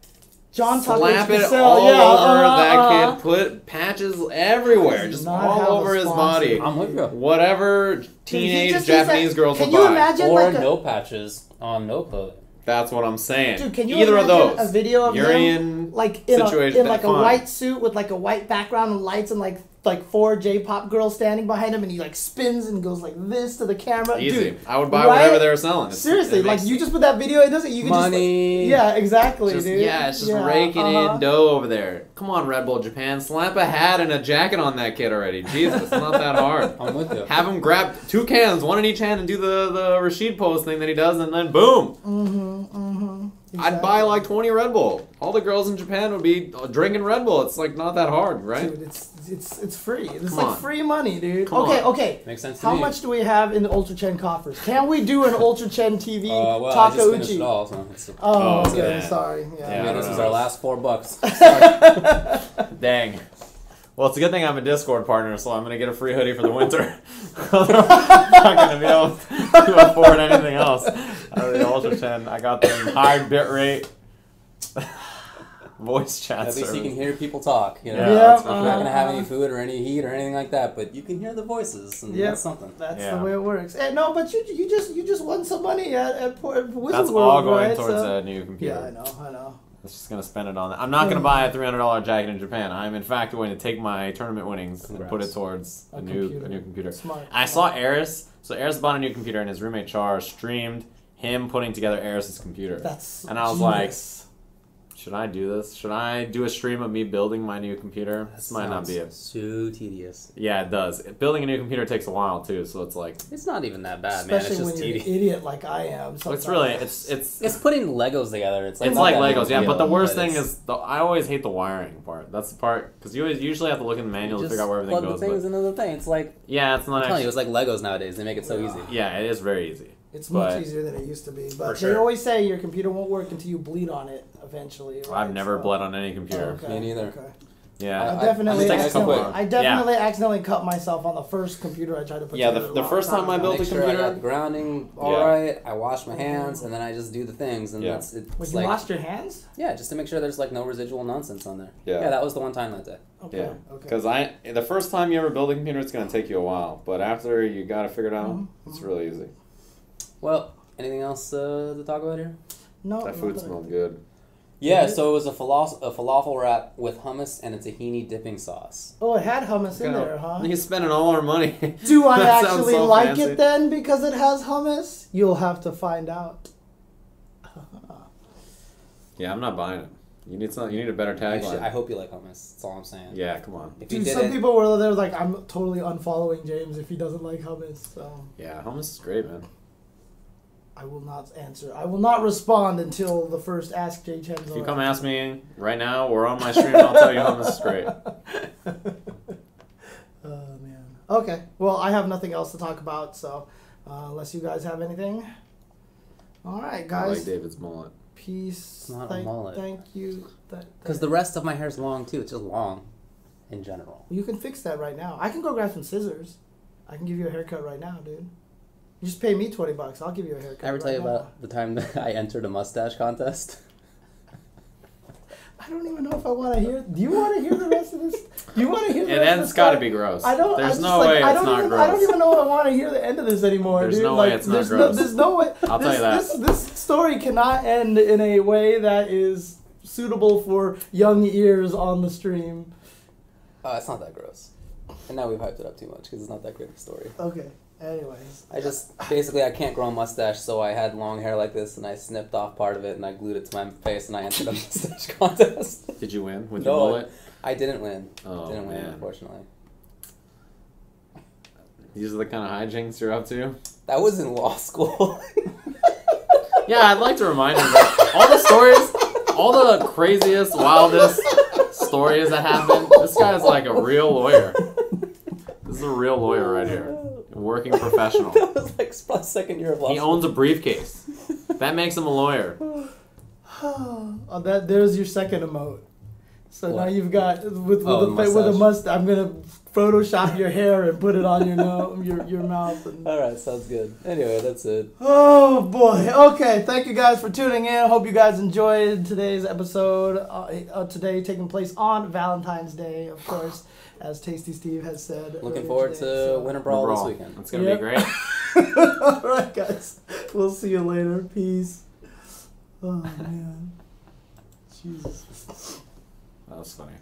Slap it all over that kid. Put patches everywhere, just all over his body. I'm with you. Whatever teenage Japanese girls would buy. Can you imagine or no patches on no clothing. That's what I'm saying. Dude, can you Either imagine of those. a video of him like in like a white suit with like a white background and lights and like 4 J-pop girls standing behind him, and he like spins and goes like this to the camera. Easy. Dude, I would buy whatever they were selling. Seriously, like you just put that video, it doesn't. You can money. Just, yeah, exactly, dude. Yeah, it's just raking in dough over there. Come on, Red Bull Japan, slap a hat and a jacket on that kid already. Jesus, it's not that hard. I'm with you. Have him grab 2 cans, 1 in each hand, and do the Rashid pose thing that he does, and then boom. Exactly. I'd buy like 20 Red Bull. All the girls in Japan would be drinking Red Bull. It's like not that hard, right? Dude, it's free. It's like free money, dude. Okay. Makes sense to me. How much much do we have in the Ultra Chen coffers? Can we do an Ultra Chen TV well, Takeuchi? I just finished it all, so okay. Sorry. Yeah, this is our last $4. Dang. Well, it's a good thing I'm a Discord partner, so I'm going to get a free hoodie for the winter. I'm not going to be able to afford anything else out of the Ultra 10. I got the high bit rate voice chat At least service. you can hear people talk. You know, Yeah, you're not going to have any food or any heat or anything like that, but you can hear the voices, and that's something. That's the way it works. No, but you just won some money at Wizard World, That's all going right? towards a new computer. Yeah, I know. I'm just going to spend it on that. I'm not going to buy a $300 jacket in Japan. I'm, in fact, going to take my tournament winnings and put it towards a new computer. Smart. I saw Eris. So Eris bought a new computer, and his roommate Char streamed him putting together Eris's computer. And I was like, should I do this? Should I do a stream of me building my new computer? This might not be it. So tedious. Yeah, it does. Building a new computer takes a while too, so it's like it's not even that bad, man. It's just when you're an idiot like I am. It's really it's putting Legos together. It's like Legos, yeah. But the worst thing is I always hate the wiring part. That's the part because you usually have to look in the manual to figure out where everything goes. Plug the things into the thing. It's like it's not. I'm telling you, it's like Legos nowadays. They make it so easy. Yeah, it is very easy. It's much easier than it used to be. But they always say your computer won't work until you bleed on it eventually. Right? I've never bled on any computer. Me neither. Okay. Yeah. I definitely accidentally cut myself on the first computer I tried to put together. Yeah, the first time I built a computer. I got the grounding right. I wash my hands, and then I just do the things. And Wait, you washed your hands? Yeah, just to make sure there's like no residual nonsense on there. Yeah, that was the one time that day. Okay. Because the first time you ever build a computer, it's going to take you a while. But after you got to figure it out, it's really easy. Well, anything else to talk about here? No. That food smelled good. Yeah, so it was a falafel wrap with hummus and a tahini dipping sauce. Oh, it had hummus in there, huh? He's spending all our money. Do I actually like it then because it has hummus? You'll have to find out. Yeah, I'm not buying it. You need a better tagline. I hope you like hummus. That's all I'm saying. Yeah, come on. Dude, some people were there like, I'm totally unfollowing James if he doesn't like hummus. So. Yeah, hummus is great, man. I will not answer. I will not respond until the first Ask jchensor. If you come ask me right now or on my stream, I'll tell you hummus is great. Oh, man. Okay. Well, I have nothing else to talk about, so unless you guys have anything. All right, guys. I like David's mullet. Peace. It's not a mullet. Thank you. Because the rest of my hair is long, too. It's just long in general. You can fix that right now. I can go grab some scissors. I can give you a haircut right now, dude. You just pay me $20. I'll give you a haircut. I ever tell you about the time that I entered a mustache contest? I don't even know if I want to hear. Do you want to hear the rest of this? Do you want to hear the rest of this? It's got to be gross. There's no way it's not gross. I don't even know if I want to hear the end of this anymore, dude. There's no way it's not gross. There's no way. I'll tell you that. This story cannot end in a way that is suitable for young ears on the stream. It's not that gross. And now we've hyped it up too much because it's not that great of a story. Okay. Anyways. I can't grow a mustache, so I had long hair like this, and I snipped off part of it, and I glued it to my face, and I entered a mustache contest. Did you win with No, your mullet? I didn't win. Oh, Didn't win, man. unfortunately. These are the kind of hijinks you're up to? That was in law school. Yeah, I'd like to remind him that all the craziest, wildest stories that happen, this guy's like a real lawyer. This is a real lawyer right here. A working professional. That was like probably second year of law He school. owns a briefcase. That makes him a lawyer. Oh, there's your second emote. So What? now you've got with a mustache. mustache. I'm gonna Photoshop your hair and put it on your mouth. And... All right, sounds good. Anyway, that's it. Oh boy. Okay, thank you guys for tuning in. Hope you guys enjoyed today's episode. Today taking place on Valentine's Day, of course, as Tasty Steve has said. Looking earlier forward today, to so- Winter Brawl this Brawl. weekend. It's gonna Yep. be great. All right, guys. We'll see you later. Peace. Oh man. Jesus. That was funny.